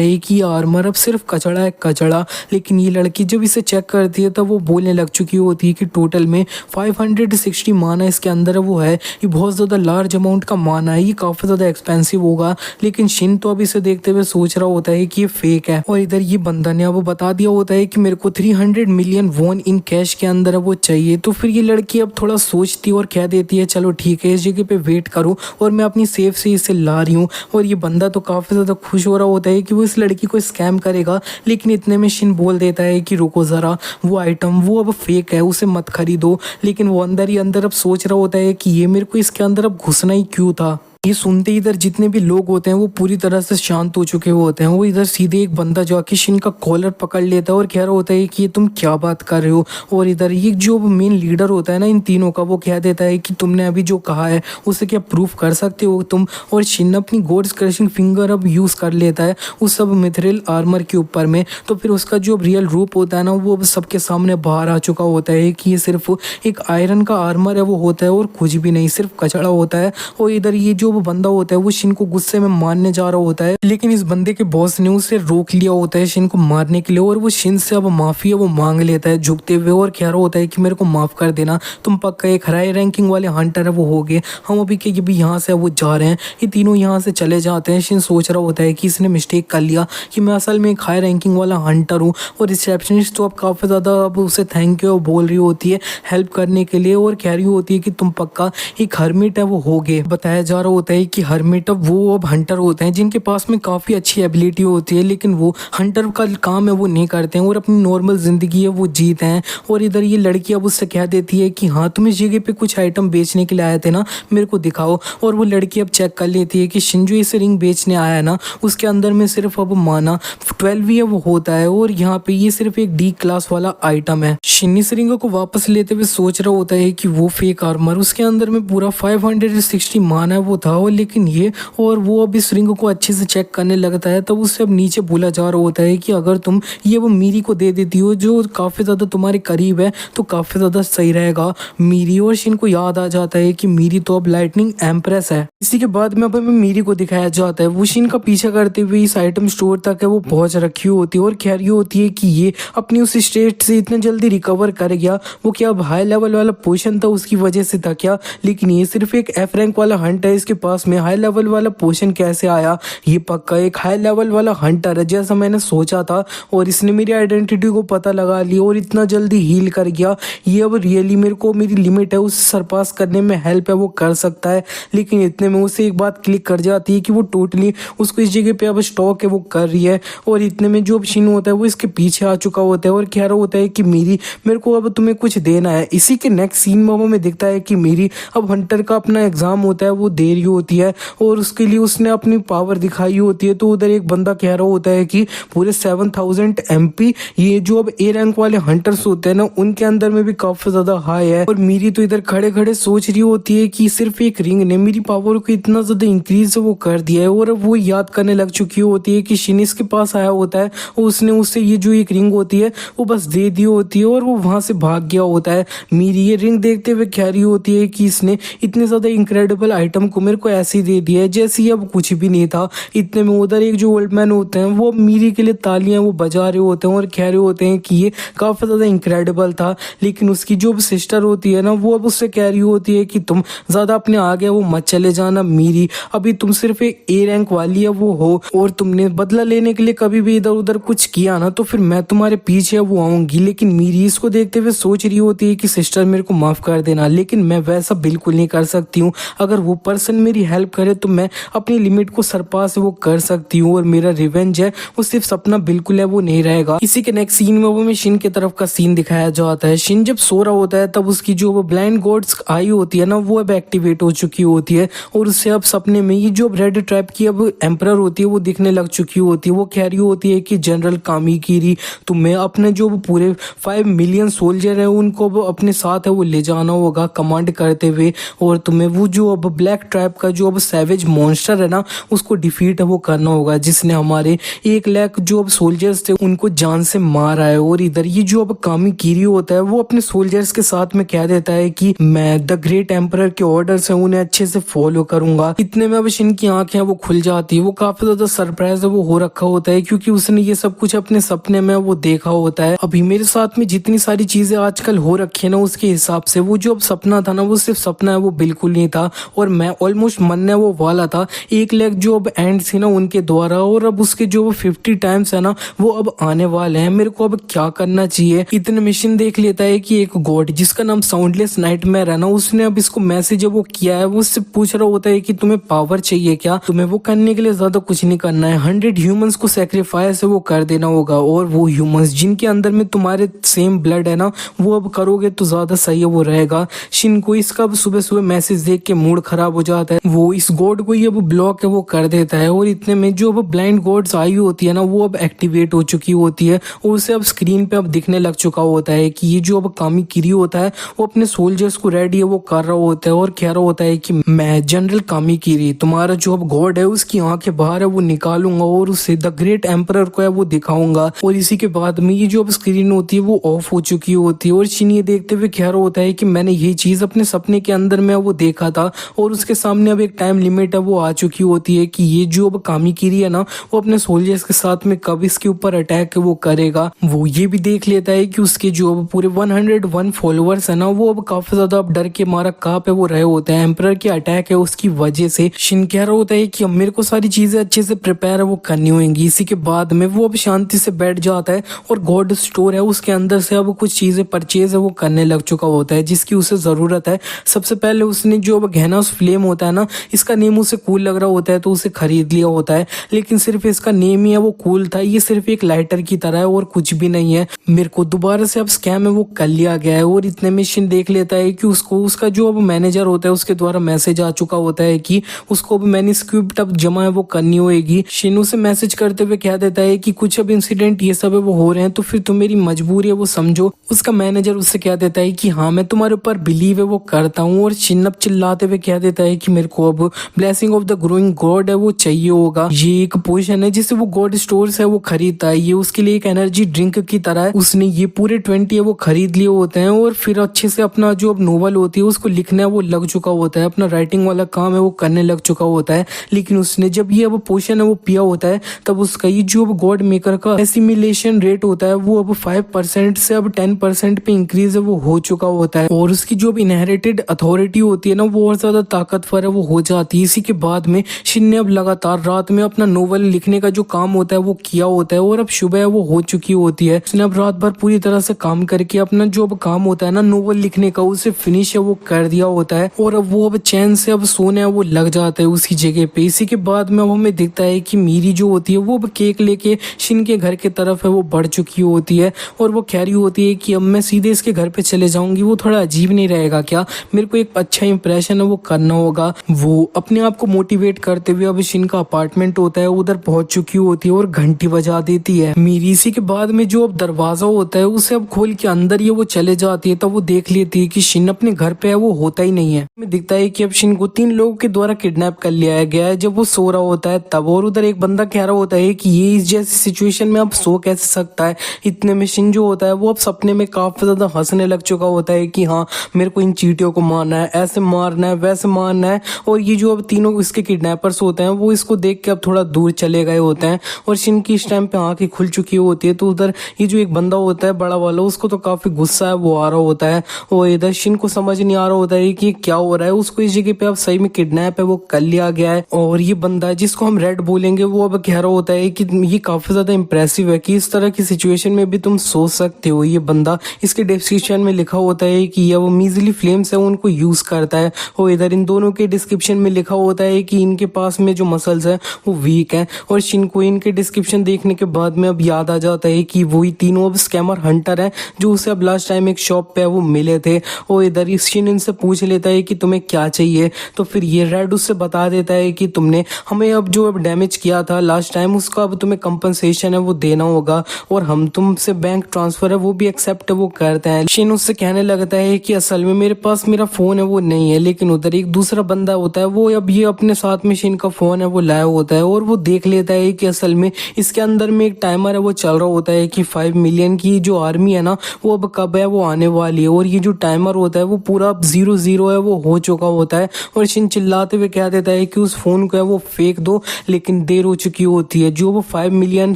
है कि ये आर्मर अब सिर्फ कचड़ा है कचड़ा। लेकिन ये लड़की जब इसे चेक करती है तब वो बोलने लग चुकी होती है कि टोटल में 560 माना इसके अंदर वो है। ये बहुत ज़्यादा लार्ज अमाउंट का माना है, ये काफ़ी ज़्यादा एक्सपेंसिव होगा। लेकिन शिन तो अब इसे देखते हुए सोच रहा होता है कि ये फेक है। और इधर ये बंदा ने अब बता दिया होता है कि मेरे को 300 मिलियन वॉन इन कैश के अंदर वो चाहिए। तो फिर ये लड़की अब थोड़ा सोचती और कह देती है चलो ठीक है इस जगह पे वेट करो और मैं अपनी सेफ से इसे ला रही हूँ। और ये बंदा तो काफ़ी ज़्यादा खुश हो रहा होता है कि वो इस लड़की को स्कैम करेगा, लेकिन इतने में शिन बोल देता है कि रुको ज़रा वो आइटम वो अब फेक है उसे मत खरीदो। लेकिन वो अंदर ही अंदर अब सोच रहा होता है कि ये मेरे को इसके अंदर अब घुसना ही क्यों था। ये सुनते इधर जितने भी लोग होते हैं वो पूरी तरह से शांत हो चुके होते हैं। वो इधर सीधे एक बंदा जाके शिन का कॉलर पकड़ लेता है और कह रहा होता है कि ये तुम क्या बात कर रहे हो। और इधर ये जो मेन लीडर होता है ना इन तीनों का, वो कह देता है कि तुमने अभी जो कहा है उसे क्या प्रूफ कर सकते हो तुम। और शिन अपनी गॉड्स क्रशिंग फिंगर अब यूज कर लेता है उस सब मिथरिल आर्मर के ऊपर में। तो फिर उसका जो रियल रूप होता है ना वो अब सबके सामने बाहर आ चुका होता है कि ये सिर्फ एक आयरन का आर्मर है वो होता है और कुछ भी नहीं, सिर्फ कचड़ा होता है। और इधर ये जो बंदा होता है वो शिन को गुस्से में मारने जा रहा होता है, लेकिन इस बंदे के बॉस ने उसे रोक लिया होता है शिन को मारने के लिए। और वो शिन से अब माफी है वो मांग लेता है झुकते हुए और कह रहा होता है कि मेरे को माफ कर देना, तुम पक्का एक हाई रैंकिंग वाले हंटर है वो हो गए, हम अभी के भी यहाँ से वो जा रहे हैं। ये तीनों यहाँ से चले जाते हैं। शिन सोच रहा होता है कि इसने मिस्टेक कर लिया कि मैं असल में एक हाई रैंकिंग वाला हंटर हूँ। और रिसेप्शनिस्ट तो अब काफ़ी ज़्यादा अब उसे थैंक यू बोल रही होती है हेल्प करने के लिए और कह रही होती है कि तुम पक्का एक हर्मिट है वो हो गए। बताया जा रहा होता है कि हर्मिट अब वो अब हंटर होते हैं जिनके पास में काफ़ी अच्छी एबिलिटी होती है, लेकिन वो हंटर का काम है वो नहीं करते हैं और अपनी नॉर्मल ज़िंदगी है वो जीते हैं। और इधर ये लड़की अब उससे कह देती है कि हाँ तुम इस जगह पे कुछ आइटम बेचने के लिए आए थे ना, मेरे को दिखाओ। और वो लड़की अब चेक कर लेती है कि शिंजो इस रिंग बेचने आया है ना उसके अंदर में सिर्फ अब माना 12 ही वो होता है और यहाँ पे ये सिर्फ एक डी क्लास वाला आइटम है। शिन इस रिंग को वापस लेते हुए सोच रहा होता है कि वो फेक आर्मर उसके अंदर में पूरा 560 माना है वो था और लेकिन ये, और वो अब इस रिंग को अच्छे से चेक करने लगता है। तब उससे अब नीचे बोला जा रहा होता है कि अगर तुम ये वो मीरी को दे देती हो जो काफ़ी ज़्यादा तुम्हारे करीब है तो काफ़ी ज़्यादा सही रहेगा। मीरी और शिन को याद आ जाता है कि मीरी तो अब लाइटनिंग एम्प्रेस है। इसी के बाद में अब हमें मीरी को दिखाया जाता है वो शिन का पीछा करते हुए इस आइटम स्टोर तक है वो पहुंच रखी होती है और कह रही होती है कि ये अपनी उस स्टेट से इतना जल्दी रिकवर कर गया, वो क्या अब हाई लेवल वाला पोशन था उसकी वजह से था क्या। लेकिन ये सिर्फ एक एफ रैंक वाला हंट है, इसके पास में हाई लेवल वाला पोशन कैसे आया। ये पक्का एक हाई लेवल वाला हंटर है जैसा मैंने सोचा था और इसने मेरी आइडेंटिटी को पता लगा लिया और इतना जल्दी हील कर गया। ये अब रियली मेरे को मेरी लिमिट है उसे सरपास करने में हेल्प है वो कर सकता है। लेकिन इतने में उसे एक बात क्लिक कर जाती है कि वो टोटली उसको इस जगह पे अब स्टॉक है वो कर रही है। और इतने में जो शिन होता है वो इसके पीछे आ चुका होता है और कह रहा होता है कि मेरे को अब तुम्हें कुछ देना है। इसी के नेक्स्ट सीन में हमें दिखता है कि मेरी अब हंटर का अपना एग्जाम होता है वो दे रही होती है और उसके लिए उसने अपनी पावर दिखाई होती है। तो उधर एक बंदा कह रहा होता है कि पूरे 7000 MP ये जो अब ए रैंक वाले हंटर्स होते हैं ना उनके अंदर में भी काफी ज्यादा हाई है। और मेरी तो इधर खड़े खड़े सोच रही होती है कि सिर्फ एक रिंग ने मेरी पावर को इतना ज्यादा इंक्रीज वो कर दिया है। और अब वो याद करने लग चुकी होती है कि शिनिस के पास आया होता है और उसने उससे ये जो एक रिंग होती है वो बस दे दी होती है और वो वहां से भाग गया होता है। मेरी ये रिंग देखते हुए कह रही होती है कि इसने इतने ज्यादा इनक्रेडिबल आइटम को मेरे को ऐसे ही दे दिया है जैसे ही अब कुछ भी नहीं था। इतने में उधर एक जो ओल्ड मैन होते हैं वो मीरी के लिए तालियां वो बजा रहे होते हैं और कह रहे होते हैं कि ये काफी ज्यादा इनक्रेडिबल था। लेकिन उसकी जो सिस्टर होती है ना वो अब उससे कह रही होती है कि तुम ज्यादा अपने आगे वो मत चले जाना मीरी, अभी तुम सिर्फ एक ए रैंक वाली है वो हो और तुमने बदला लेने के लिए कभी भी इधर उधर कुछ किया ना तो फिर मैं तुम्हारे पीछे वो आऊंगी। लेकिन मीरी इसको देखते हुए सोच रही होती है कि सिस्टर मेरे को माफ कर देना, लेकिन मैं वैसा बिल्कुल नहीं कर सकती हूँ। अगर वो पर्सन मेरी हेल्प करे तो मैं अपनी लिमिट को सरपास वो कर सकती हूँ और मेरा रिवेंज है वो सिर्फ सपना बिल्कुल है वो नहीं रहेगा। इसी के नेक्स्ट सीन में वो में शिन की तरफ का सीन दिखाया जाता है। शिन जब सो रहा होता है तब उसकी जो वो ब्लाइंड गॉड्स आई होती है ना वो अब एक्टिवेट हो चुकी होती है और उससे अब सपने में ये जो रेड ट्रैप की अब एम्परर होती है वो दिखने लग चुकी होती है। वो कह रही होती है कि जनरल कामिकीरी तुम्हें अपने जो पूरे 5 मिलियन सोल्जर है उनको अपने साथ है वो ले जाना होगा कमांड करते हुए और तुम्हें वो जो अब ब्लैक ट्रैप का जो अब सैवेज मॉन्स्टर है ना उसको डिफीट है वो करना होगा जिसने हमारे 1 लाख जो अब सोल्जर्स थे उनको जान से मारा है। और इधर ये जो अब कामिकीरी होता है वो अपने सोल्जर्स के साथ में कह देता है कि मैं द ग्रेट एम्परर के ऑर्डर्स है उन्हें अच्छे से फॉलो करूंगा। इतने में अब शिन की आंखें वो खुल जाती है, वो काफी ज्यादा सरप्राइज है वो हो रखा होता है क्योंकि उसने ये सब कुछ अपने सपने में वो देखा होता है। अभी मेरे साथ में जितनी सारी चीजें आजकल हो रखी है ना उसके हिसाब से वो जो अब सपना था ना वो सिर्फ सपना है वो बिल्कुल नहीं था और मैं ऑलमोस्ट मरने वो वाला था 1 लाख जो अब एंड थी ना उनके द्वारा और अब उसके जो 50 टाइम्स है ना वो अब आने वाले हैं। मेरे को अब क्या करना चाहिए। इतने मिशन देख लेता है कि एक गॉड जिसका नाम साउंडलेस नाइटमेयर है ना उसने अब इसको मैसेज वो किया है, वो उससे पूछ रहा होता है कि तुम्हें पावर चाहिए क्या। तुम्हें वो करने के लिए ज्यादा कुछ नहीं करना है, 100 ह्यूमंस को सेक्रीफाइस है वो कर देना होगा और वो ह्यूमंस जिनके अंदर में तुम्हारे सेम ब्लड है ना वो अब करोगे तो ज्यादा सही है वो रहेगा। शिन को इसका सुबह सुबह मैसेज देख के मूड खराब हो जाता है है वो इस गॉड को ये अब ब्लॉक है वो कर देता है। और इतने में जो अब ब्लाइंड गॉड्स आई होती है ना वो अब एक्टिवेट हो चुकी होती है और उसे अब स्क्रीन पे अब दिखने लग चुका होता है कि ये जो अब कामीकिरी होता है वो अपने सोल्जर्स को रेडी है वो कर रहा होता है और कह रहा होता है कि मैं जनरल कामीकिरी तुम्हारा जो अब गॉड है उसकी आंखें बाहर है वो निकालूंगा और उसे द ग्रेट एम्परर को है वो दिखाऊंगा। और इसी के बाद में ये जो अब स्क्रीन होती है वो ऑफ हो चुकी होती है और शिन ये देखते हुए कह रहा होता है कि मैंने ये चीज अपने सपने के अंदर में वो देखा था और उसके सामने अब एक टाइम लिमिट है वो आ चुकी होती है कि ये जो अब कामीकिरी है ना वो अपने सोल्जर्स के साथ में कब इसके ऊपर अटैक वो करेगा। वो ये भी देख लेता है कि उसके जो अब पूरे 101 फॉलोअर्स है ना वो अब काफी ज्यादा अब डर के मारा कहाँ पे वो रहे होते हैं एम्परर के अटैक है उसकी वजह से। शिन कह रहा होता है कि अब मेरे को सारी चीजें अच्छे से प्रिपेयर है वो करनी होंगी। इसी के बाद में वो अब शांति से बैठ जाता है और गॉड स्टोर है उसके अंदर से अब कुछ चीजें परचेज है वो करने लग चुका होता है जिसकी उसे जरूरत है। सबसे पहले उसने जो अब गहना फ्लेम होता है ना इसका नेम उसे कूल लग रहा होता है तो उसे खरीद लिया होता है, लेकिन सिर्फ इसका नेम ही है वो कूल था, ये सिर्फ एक लाइटर की तरह है और कुछ भी नहीं है। मेरे को दोबारा से अब स्कैम है वो कर लिया गया है। और इतने में शिन देख लेता है कि उसको उसका जो अब मैनेजर होता है उसके द्वारा मैसेज आ चुका होता है कि उसको अब मैन्युस्क्रिप्ट अब जमा है वो करनी होगी। शिन उसे मैसेज करते हुए कह देता है कि कुछ अब इंसिडेंट ये सब है वो हो रहे हैं तो फिर तुम मेरी मजबूरी है वो समझो। उसका मैनेजर उससे कह देता है कि हाँ मैं तुम्हारे ऊपर बिलीव है वो करता हूँ। और शिन अब चिल्लाते हुए कह देता है कि मेरे को अब blessing of the growing God है वो चाहिए होगा। ये एक पोजीशन है जिसे वो गॉड स्टोर्स है वो खरीदता है, ये उसके लिए एक एनर्जी ड्रिंक की तरह है। उसने ये पूरे 20 है वो खरीद लिए होते हैं और फिर अच्छे से अपना जो अब नोवेल होती है उसको लिखना है वो लग चुका होता है, अपना राइटिंग वाला काम है वो करने लग चुका होता है। लेकिन उसने जब ये अब पोशन है वो पिया होता है तब उसका ये जो अब गॉड मेकर का एसिमिलेशन रेट होता है वो अब 5% से अब 10% पे इंक्रीज है वो हो चुका होता है और उसकी जो अब इनहेरिटेड अथॉरिटी होती है ना वो और ज्यादा ताकतवर है वो हो जाती है। इसी के बाद में शिन ने अब लगातार रात में अपना नोवेल लिखने का जो काम होता है वो किया होता है और अब सुबह वो हो चुकी होती है। उसने अब रात भर पूरी तरह से काम करके अपना जो अब काम होता है ना नोवेल लिखने का उसे फिनिश है वो कर दिया होता है और अब वो अब चैन से अब सोने वो लग जाता है उसकी जगह पे। इसी के बाद में अब हमें दिखता है कि मीरी जो होती है वो अब केक लेके शिन के घर के तरफ है वो बढ़ चुकी होती है और वो कह रही होती है कि अब मैं सीधे इसके घर पे चले जाऊंगी, वो थोड़ा अजीब नहीं रहेगा क्या, मेरे को एक अच्छा इंप्रेशन है वो करना होगा। वो अपने आप को मोटिवेट करते हुए अब शिन का अपार्टमेंट होता है उधर पहुंच चुकी होती है और घंटी बजा देती है मीरी। इसी के बाद में जो अब दरवाजा होता है उसे अब खोल के अंदर ये वो चले जाती है तब वो देख लेती है कि शिन अपने घर पे है वो होता ही नहीं है। हमें दिखता है कि अब शिन को 3 लोगों के द्वारा किडनैप कर लिया गया है जब वो सो रहा होता है तब, और उधर एक बंदा कह रहा होता है कि ये इस जैसी सिचुएशन में अब सो कैसे सकता है। इतने में शिन जो होता है वो अब सपने में काफी ज्यादा हंसने लग चुका होता है कि हाँ मेरे को इन चींटियों को मारना है, ऐसे मारना है, वैसे मारना है। और ये जो अब तीनों इसके किडनैपर्स होते हैं वो इसको देख के अब थोड़ा दूर चले गए होते हैं और शिन की इस टाइम पे आंखें खुल चुकी होती है। तो उधर ये जो एक बंदा होता है बड़ा वाला उसको तो काफी गुस्सा है वो आ रहा होता है और इधर शिन को समझ नहीं आ रहा होता है कि क्या हो रहा है। उसको इस जगह पे अब सही में किडनैप है वो कर लिया गया है और ये बंदा जिसको हम रेड बोलेंगे वो अब कह रहा होता है कि ये काफी ज्यादा इंप्रेसिव है कि इस तरह की सिचुएशन में भी तुम सोच सकते हो। ये बंदा इसके डिस्क्रिप्शन में लिखा होता है कि ये वो मीजली फ्लेम्स है उनको यूज करता है और इधर इन दोनों के डिस्क्रिप्शन में लिखा होता है कि इनके पास में जो मसल्स है वो वीक है। और शिन को इनके डिस्क्रिप्शन देखने के बाद में अब याद आ जाता है कि वही तीनों अब स्कैमर हंटर है जो उसे अब लास्ट टाइम एक शॉप पे वो मिले थे। और इधर शिन इनसे पूछ लेता है कि तुम्हें क्या चाहिए, तो फिर ये रेड उससे बता देता है कि तुमने हमें अब जो अब डैमेज किया था लास्ट टाइम उसका अब तुम्हें कंपनसेशन है वो देना होगा और हम तुमसे बैंक ट्रांसफर है वो भी एक्सेप्ट वो करते हैं। शिन उससे कहने लगता है कि असल में मेरे पास मेरा फोन है वो नहीं है, लेकिन उधर एक दूसरा बंदा होता है वो अब ये अपने साथ में शिन का फोन है वो लाया होता है और वो देख लेता है कि असल में इसके अंदर में एक टाइमर है वो चल रहा होता है कि 5 मिलियन की जो आर्मी है ना वो अब कब है वो आने वाली है और ये जो टाइमर होता है वो पूरा 0-0 है वो हो चुका होता है। और शिन चिल्लाते हुए कह देता है कि उस फोन को है वो फेंक दो, लेकिन देर हो चुकी होती है। जो वो 5 मिलियन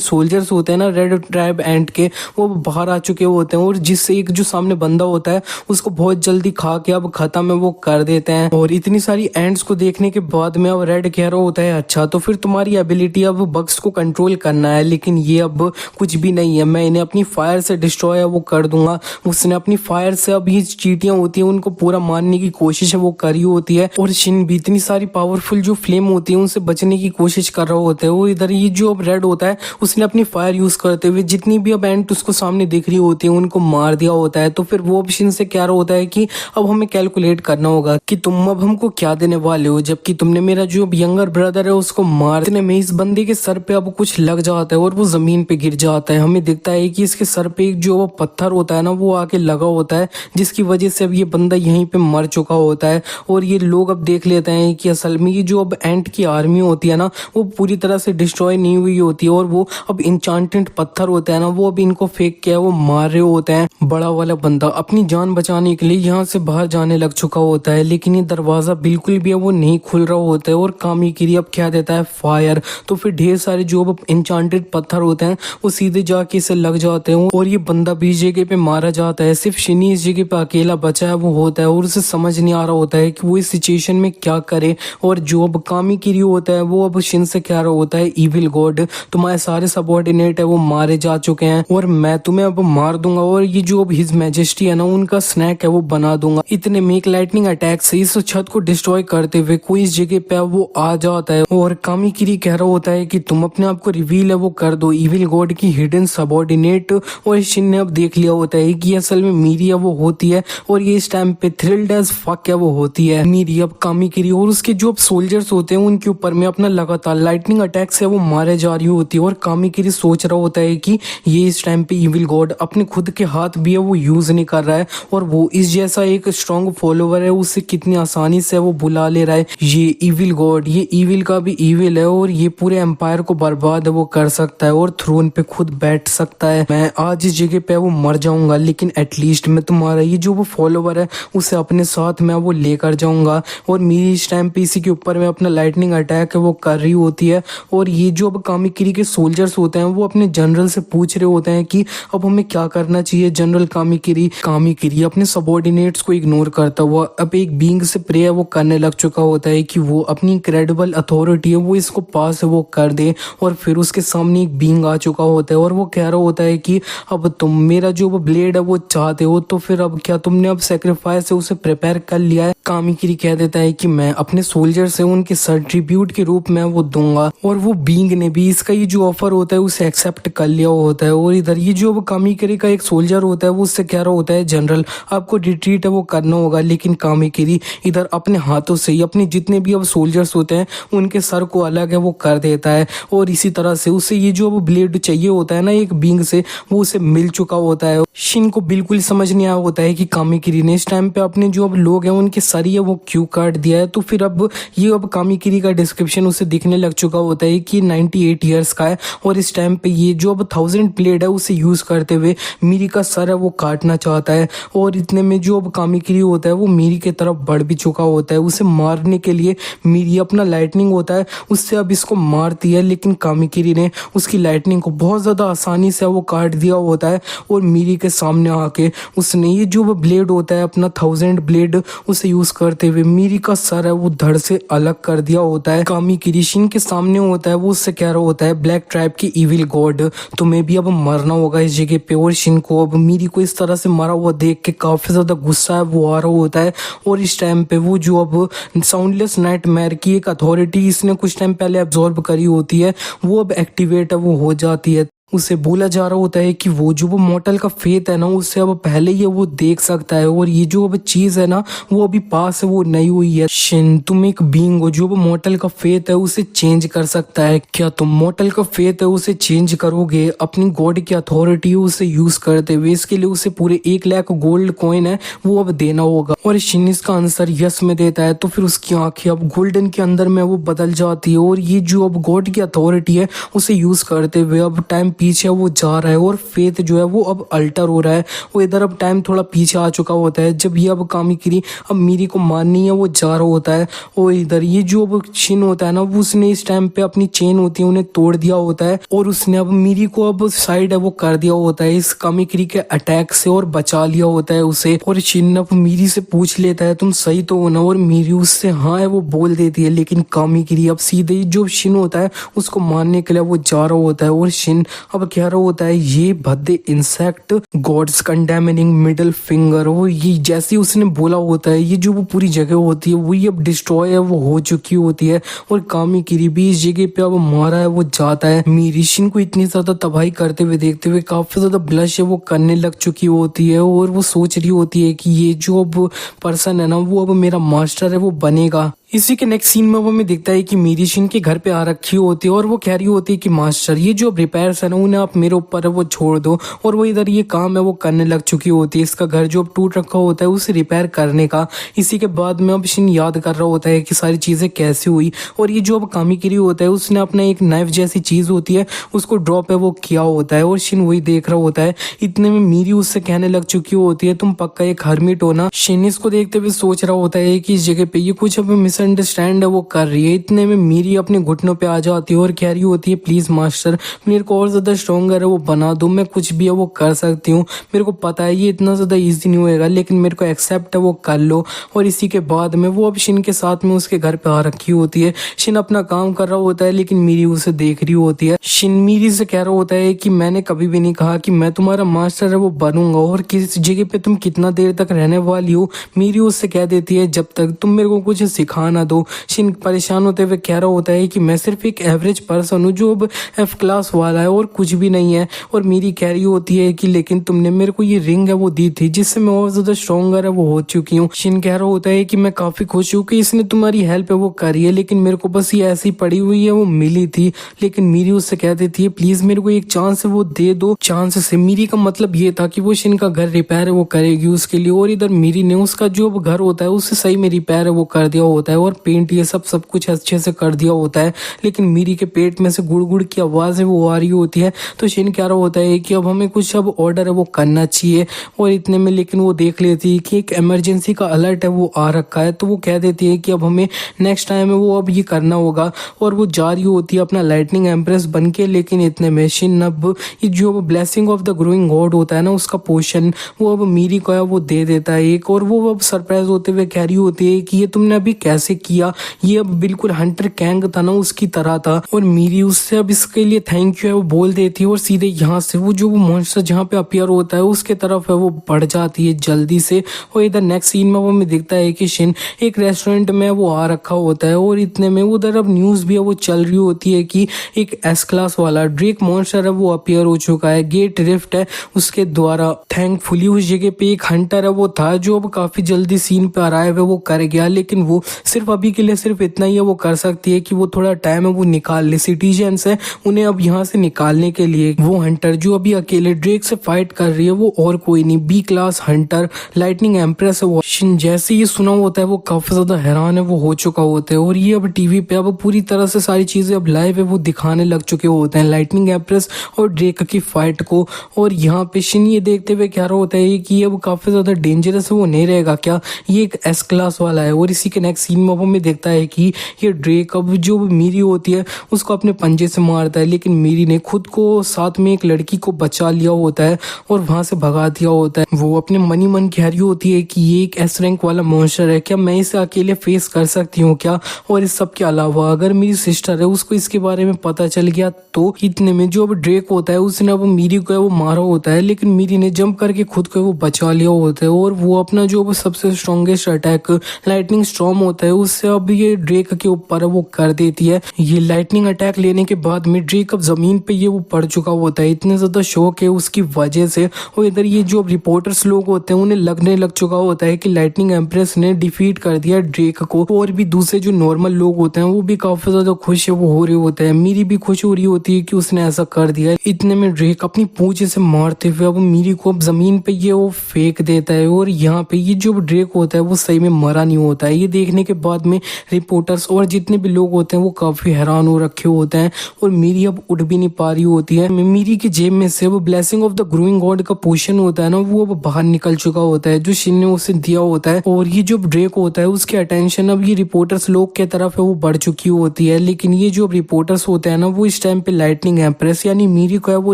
सोल्जर्स होते हैं ना रेड ट्राइब एंड के वो बाहर आ चुके होते हैं और जिससे एक जो सामने बंदा होता है उसको बहुत जल्दी खा के अब खत्म है वो कर देते हैं। और इतनी सारी एंड्स को देखने के बाद में अब रेड कह रहा होता है अच्छा तो फिर तुम्हारी एबिलिटी अब बग्स को कंट्रोल करना है, लेकिन ये अब कुछ भी नहीं है, मैं इन्हें अपनी फायर से डिस्ट्रॉय है वो कर दूंगा। उसने अपनी फायर से अब ये चींटियां होती है उनको पूरा मारने की कोशिश है वो करी होती है और शिन भी इतनी सारी पावरफुल जो फ्लेम होती है उनसे बचने की कोशिश कर रहा होता है। वो इधर ये जो अब रेड होता है उसने अपनी फायर यूज करते हुए जितनी भी अब एंड उसको सामने दिख रही होती है उनको मार दिया होता है। तो फिर वो अब शिन से कह रहा होता है कि अब हमें कैलकुलेट करना होगा कि तुम अब हमको क्या देने वाले हो, जबकि तुमने मेरा जो यंगर ब्रदर है उसको मार देने में इस बंदे के सर पे अब कुछ लग जाता है और वो जमीन पे गिर जाता है। हमें दिखता है कि इसके सर पे एक जो पत्थर होता है ना वो आके लगा होता है, जिसकी वजह से अब ये बंदा यहीं पे मर चुका होता है। और ये लोग अब देख लेते हैं कि असल में ये जो अब एंट की आर्मी होती है ना वो पूरी तरह से डिस्ट्रॉय नहीं हुई होती है, और वो अब इंचांटेड पत्थर होता है ना वो अब इनको फेंक के वो मार रहे होते हैं। बड़ा वाला बंदा अपनी जान बचाने के लिए यहाँ से बाहर जाने लग चुका होता है, लेकिन ये दरवाजा बिल्कुल भी वो नहीं खुल रहा होता है। और कामीकिरी अब क्या देता है, फायर। तो फिर ढेर सारे जो अब इंचांटेड पत्थर होते हैं वो सीधे जाके इसे लग जाते हैं और ये बंदा भी जगह पे मारा जाता है। सिर्फ शिनी इस जगह पे अकेला बचा है वो होता है, और उसे समझ नहीं आ रहा होता है कि वो इस सिचुएशन में क्या करे। और जो अब कामीकिरी होता है वो अब शिन से कह रहा होता है, इविल गॉड तुम्हारे सारे सबऑर्डिनेट है वो मारे जा चुके हैं और मैं तुम्हें अब मार दूंगा, और ये जो अब हिज मैजेस्टी है ना उनका स्नैक है वो बना दूंगा। इतने में एक लाइटनिंग अटैक से इस छत को डिस्ट्रॉय करते हुए कोई इस जगह पे वो आ जाता है और कामीकिरी कह रहा होता है कि तुम अपने आप को रिवील है वो कर दो, इविल गॉड की हिडन सबऑर्डिनेट। और शिन ने अब देख लिया होता है कि असल में मीरी है वो होती है, और ये इस टाइम पे थ्रिल्ड एज फक है वो होती है मीरी। अब कामीकिरी और उसके जो अब सोल्जर्स होते हैं उनके ऊपर में अपना लगातार लाइटनिंग अटैक से वो मारे जा रही होती है, और कामीकिरी सोच रहा होता है कि ये इस टाइम पे इविल गॉड अपने खुद के हाथ भी है वो यूज नहीं कर रहा है, और वो इस जैसा एक स्ट्रॉन्ग फॉलोवर है उसे कितनी आसानी से वो बुला ले रहा है। ये इविल गॉड, ये इविल का भी इविल है, और ये पूरे एम्पायर को बर्बाद वो कर सकता है और थ्रोन पे खुद बैठ सकता है। मैं आज इस जगह पे वो मर जाऊंगा, लेकिन एटलीस्ट मैं तुम्हारा ये जो वो फॉलोवर है उसे अपने साथ में वो लेकर जाऊंगा। और मेरी इस टाइम पे इसी के ऊपर में अपना लाइटनिंग अटैक है वो कर रही होती है, और ये जो अब कामीकिरी के सोल्जर्स होते हैं वो अपने जनरल से पूछ रहे होते हैं कि अब हमें क्या करना चाहिए। जनरल कामीकिरी अपने सबऑर्डिनेट्स को इग्नोर करता हुआ अब एक बीइंग से प्रे वो करने लग चुका होता है कि वो अपनी इनक्रेडिबल अथॉरिटी है वो इसको पास है वो कर दे। और फिर उसके सामने एक बीइंग आ चुका होता है और वो कह रहा होता है कि अब तुम मेरा जो वो ब्लेड है वो चाहते हो, तो फिर अब क्या तुमने अब सेक्रीफाइस से उसे प्रिपेयर कर लिया है। कामीकिरी कह देता है कि मैं अपने सोल्जर से उनके सर ट्रिब्यूट के रूप में वो दूंगा, और वो बीइंग ने भी इसका ये जो ऑफर होता है उसे एक्सेप्ट कर लिया होता है। और इधर ये जो कामीकिरी का एक सोल्जर होता है वो उससे कह रहा होता है, जनरल आपको रिट्रीट है वो करना होगा। लेकिन कामीकिरी इधर अपने हाथों से ही अपने जितने भी अब सोल्जर्स होते हैं उनके सर को अलग है वो कर देता है, और इसी तरह से उसे ये जो अब ब्लेड चाहिए होता है ना एक बीइंग से वो उसे मिल चुका होता है। शिन को बिल्कुल समझ नहीं आया होता है कि कामीकिरी ने इस टाइम पे अपने जो अब लोग हैं उनके सर ये वो क्यों काट दिया है। तो फिर अब ये अब कामीकिरी का डिस्क्रिप्शन उसे दिखने लग चुका होता है कि 98 ईयर्स का है, और इस टाइम पे ये जो अब 1000 ब्लेड है उसे यूज करते हुए मीरी का सर है वो काटना चाहता है। और इतने में जो अब कामीकिरी होता है वो मीरी की तरफ बढ़ भी चुका होता है। उसे मारने के लिए मीरी अपना लाइटनिंग होता है उससे अब इसको मारती है, लेकिन कामीकिरी ने उसकी लाइटनिंग को बहुत ज्यादा आसानी से वो काट दिया होता है, और मीरी के सामने आके उसने ये जो वो ब्लेड होता है अपना 1000 ब्लेड उसे यूज करते हुए मीरी का सर है वो धड़ से अलग कर दिया होता है। कामीकिरी शिन के सामने होता है वो उससे कह रहा होता है, ब्लैक ट्राइब की इविल गॉड तुम्हें भी अब मरना होगा इस जगह पे। और शिन को अब मीरी को इस तरह से मारा हुआ देख के काफी ज्यादा गुस्सा है वो आ रहा होता है, और इस टाइम पे वो जो अब साउंडलेस नाइटमेयर की एक अथॉरिटी इसने कुछ टाइम पहले अब्सॉर्ब करी होती है वो अब एक्टिवेट है वो हो जाती है। उसे बोला जा रहा होता है कि वो जो वो मॉर्टल का फेथ है ना उससे अब पहले ही वो देख सकता है, और ये जो अब चीज है ना वो अभी पास है वो नहीं हुई है। शिन तुम एक बीइंग हो जो वो मॉर्टल का फेथ है उसे चेंज कर सकता है, क्या तुम मॉर्टल का फेथ है उसे चेंज करोगे अपनी गॉड की अथॉरिटी उसे यूज करते हुए? इसके लिए उसे पूरे 1 लाख गोल्ड कॉइन है वो अब देना होगा। और शिन इसका आंसर यस में देता है, तो फिर उसकी आंखें अब गोल्डन के अंदर में वो बदल जाती है, और ये जो अब गॉड की अथॉरिटी है उसे यूज करते हुए अब टाइम पीछे वो जा रहा है, और फेथ जो है वो अब अल्टर हो रहा है। वो इधर अब टाइम थोड़ा पीछे आ चुका होता है जब ये अब कामीकिरी अब मीरी को मारनी है वो जा रहा होता है। और इधर ये जो अब शिन होता है ना वो उसने इस टाइम पे अपनी चेन होती है उन्हें तोड़ दिया होता है, और उसने अब मीरी को अब साइड है वो कर दिया होता है इस कामीकिरी के अटैक से, और बचा लिया होता है उसे। और शिन अब मीरी से पूछ लेता है तुम सही तो हो ना, और मीरी उससे हाँ है वो बोल देती है। लेकिन कामीकिरी अब सीधे जो शिन होता है उसको मारने के लिए वो जा रहा होता है, और शिन अब कह रहा होता है ये भद्दे इंसेक्ट गॉड्स कंडेमिनिंग मिडिल फिंगर। वो ये जैसे उसने बोला होता है ये जो वो पूरी जगह होती है वो ये अब डिस्ट्रॉय है वो हो चुकी होती है, और कामीकिरी भी इस जगह पे अब मारा है वो जाता है। मीरी शिन को इतनी ज्यादा तबाही करते हुए देखते हुए काफी ज्यादा ब्लश है वो करने लग चुकी होती है, और वो सोच रही होती है कि ये जो अब पर्सन है ना वो अब मेरा मास्टर है वो बनेगा। इसी के नेक्स्ट सीन में वो हमें दिखता है कि मीरी शिन के घर पे आ रखी होती है और वो कह रही होती है कि मास्टर ये जो रिपेयर्स है ना उन्हें आप मेरे ऊपर वो छोड़ दो, और वो इधर ये काम है वो करने लग चुकी होती है। इसका घर जो अब टूट रखा होता है उसे रिपेयर करने का। इसी के बाद में अब शिन याद कर रहा होता है कि सारी चीजें कैसे हुई, और ये जो अब कामिकिरी होता है उसने अपना एक नाइफ जैसी चीज होती है उसको ड्रॉप है वो किया होता है, और शिन वही देख रहा होता है। इतने में मीरी उससे कहने लग चुकी होती है तुम पक्का एक हर्मिट हो ना। शिन इसको देखते हुए सोच रहा होता है कि इस जगह पे ये कुछ अब मिसअंडरस्टैंड है वो कर रही है। इतने में मीरी अपने घुटनों पे आ जाती है और कह रही होती है प्लीज मास्टर मेरे को और ज्यादा स्ट्रॉन्गर है वो बना दो, मैं कुछ भी है वो कर सकती हूँ, मेरे को पता है ये इतना ज्यादा इजी नहीं होएगा लेकिन मेरे को एक्सेप्ट है वो कर लो। और इसी के बाद में वो अब शिन के साथ में उसके घर पे आ रखी होती है। शिन अपना काम कर रहा होता है लेकिन मीरी उसे देख रही होती है। शिन मीरी से कह रहा होता है कि मैंने कभी भी नहीं कहा कि मैं तुम्हारा मास्टर है वो बनूंगा, और किस जगह पे तुम कितना देर तक रहने वाली हो। मीरी उससे कह देती है जब तक तुम मेरे को कुछ सिखा ना दो। शिन परेशान होते हुए कह रहा होता है कि मैं सिर्फ एक एवरेज पर्सन हूँ जो अब F क्लास वाला है और कुछ भी नहीं है। और मीरी कह रही होती है कि लेकिन तुमने मेरे को ये रिंग है वो दी थी जिससे मैं और ज्यादा स्ट्रॉन्गर है वो हो चुकी हूँ। शिन कह रहा होता है कि मैं काफी खुश हूँ कि इसने तुम्हारी हेल्प है वो करी है, लेकिन मेरे को बस ये ऐसी पड़ी हुई है वो मिली थी। लेकिन मीरी उससे कह देती है प्लीज मेरे को एक चांस वो दे दो। चांस से मीरी का मतलब ये था कि वो शिन का घर रिपेयर है वो करेगी उसके लिए, और इधर मीरी ने उसका जो घर होता है उससे सही में रिपेयर है वो कर दिया होता है और पेंट ये सब कुछ अच्छे से कर दिया होता है। लेकिन मीरी के पेट में से गुड़ गुड़ की आवाज है वो आ रही होती है। तो शिन कह रहा होता है कि अब हमें कुछ अब ऑर्डर है वो करना चाहिए, और इतने में लेकिन वो देख लेती है कि एक इमरजेंसी का अलर्ट है वो आ रखा है। तो वो कह देती है कि अब हमें नेक्स्ट टाइम है वो अब ये करना होगा, और वो जा रही होती है अपना लाइटनिंग एम्प्रेस बन के। लेकिन इतने में शिन अब ये जो blessing of the growing God होता है ना उसका पोशन वो अब मीरी को है वो दे देता है एक, और वो अब सरप्राइज होते हुए कह रही होती है कि ये तुमने अभी कैसे किया, ये अब बिल्कुल हंटर कैंग था ना उसकी तरह था। और मीरी उससे अब इसके लिए थैंक यू है वो बोल देती है, और सीधे यहाँ से वो जो मॉन्स्टर जहाँ पे अपीयर होता है उसके तरफ है वो बढ़ जाती है जल्दी से। और इधर नेक्स्ट सीन में वो हमें दिखता है कि शिन एक रेस्टोरेंट में वो आ रखा होता है, और इतने में उधर अब न्यूज भी है वो चल रही होती है कि एक S क्लास वाला ड्रेक मॉन्स्टर है वो अपीयर हो चुका है, गेट रिफ्ट है उसके द्वारा। थैंकफुली उस जगह पे एक हंटर है वो था जो अब काफी जल्दी सीन पे अराइव है वो कर गया, लेकिन वो सिर्फ अभी के लिए सिर्फ इतना ही है वो कर सकती है कि वो थोड़ा टाइम है वो निकाल ले। सिटीजन्स है उन्हें अब यहाँ से निकालने के लिए वो हंटर जो अभी अकेले ड्रेक से फाइट कर रही है वो और कोई नहीं B class Hunter lightning empress है वो। शिन जैसे ये सुना होता है वो काफी ज्यादा हैरान है वो हो चुका होता है, और ये अब टीवी पे अब पूरी तरह से सारी चीजें अब लाइव है वो दिखाने लग चुके होते हैं लाइटनिंग एम्प्रेस और ड्रेक की फाइट को। और यहाँ पे शिन ये देखते हुए कह रहा होता है कि ये अब काफी ज्यादा डेंजरस है वो नहीं रहेगा क्या, ये एक S क्लास वाला है। और इसी के नेक्स्ट सीन में हमें देखता है कि ये ड्रेक अब जो मीरी होती है उसको अपने पंजे से मारता है, लेकिन मीरी ने खुद को साथ में एक लड़की को बचा लिया होता है और वहां से भगा दिया होता है। वो अपने मन कह रही होती है कि ये एक S रैंक वाला मॉन्स्टर है, क्या मैं इसे अकेले फेस कर सकती हूँ क्या। और इस सब के अलावा अगर मेरी सिस्टर है उसको इसके बारे में पता चल गया तो। इतने में जो अब ड्रेक होता है उसने अब मीरी को वो मारा होता है, लेकिन मीरी ने जंप करके खुद को वो बचा लिया होता है, और वो अपना जो सबसे स्ट्रॉन्गेस्ट अटैक लाइटनिंग स्टॉर्म होता है उससे अब ये ड्रेक के ऊपर वो कर देती है। ये लाइटनिंग अटैक लेने के बाद में ड्रेक अब जमीन पे ये वो पड़ चुका होता है, इतने ज्यादा शौक है उसकी वजह से। और इधर ये जो रिपोर्टर्स लोग होते हैं उन्हें लगने लग चुका होता है कि लाइटनिंग एम्प्रेस ने डिफीट कर दिया ड्रेक को, और भी दूसरे जो नॉर्मल लोग होते हैं वो भी काफी ज्यादा खुश है वो हो रहे होते हैं। मीरी भी खुश हो रही होती है कि उसने ऐसा कर दिया। इतने में ड्रेक अपनी पूंछ से मारते हुए अब मीरी को अब जमीन पे ये वो फेंक देता है, और यहाँ पे ये जो ड्रेक होता है वो सही में मरा नहीं होता है। ये देखने के बाद में रिपोर्टर्स और जितने भी लोग होते हैं वो काफी हैरान हो रखे होते हैं, और मीरी अब उठ भी नहीं पा रही होती है। मीरी की जेब में से वो blessing of the growing God का पोशन होता है ना वो अब बाहर निकल चुका होता है जो शिन ने उसे दिया होता है। और ये जो ड्रेक होता है उसकी अटेंशन अब ये रिपोर्टर्स लोग के तरफ है वो बढ़ चुकी होती है, लेकिन ये जो रिपोर्टर्स होते हैं ना वो इस टाइम पे लाइटनिंग एम्प्रेस यानी मीरी को है वो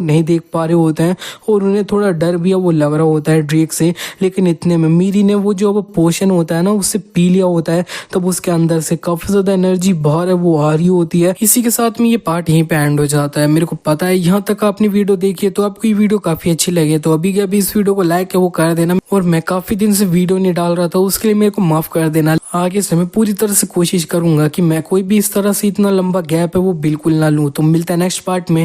नहीं देख पा रहे होते हैं, और उन्हें थोड़ा डर भी है वो लग रहा होता है ड्रेक से। लेकिन इतने में मीरी ने वो जो अब पोशन होता है ना उससे पी लिया होता है, तब उसके अंदर से काफी ज्यादा एनर्जी बाहर है वो आ रही होती है। इसी के साथ में ये पार्ट यहीं पे एंड हो जाता है। मेरे को पता है यहाँ तक आपने वीडियो देखी है तो आपको ये वीडियो काफी अच्छी लगी, तो अभी के अभी इस वीडियो को लाइक है वो कर देना, और मैं काफी दिन से वीडियो नहीं डाल रहा था उसके लिए मेरे को माफ कर देना। आगे से मैं पूरी तरह से कोशिश करूंगा कि मैं कोई भी इस तरह से इतना लंबा गैप है वो बिल्कुल ना लूं। तो मिलता है नेक्स्ट पार्ट में।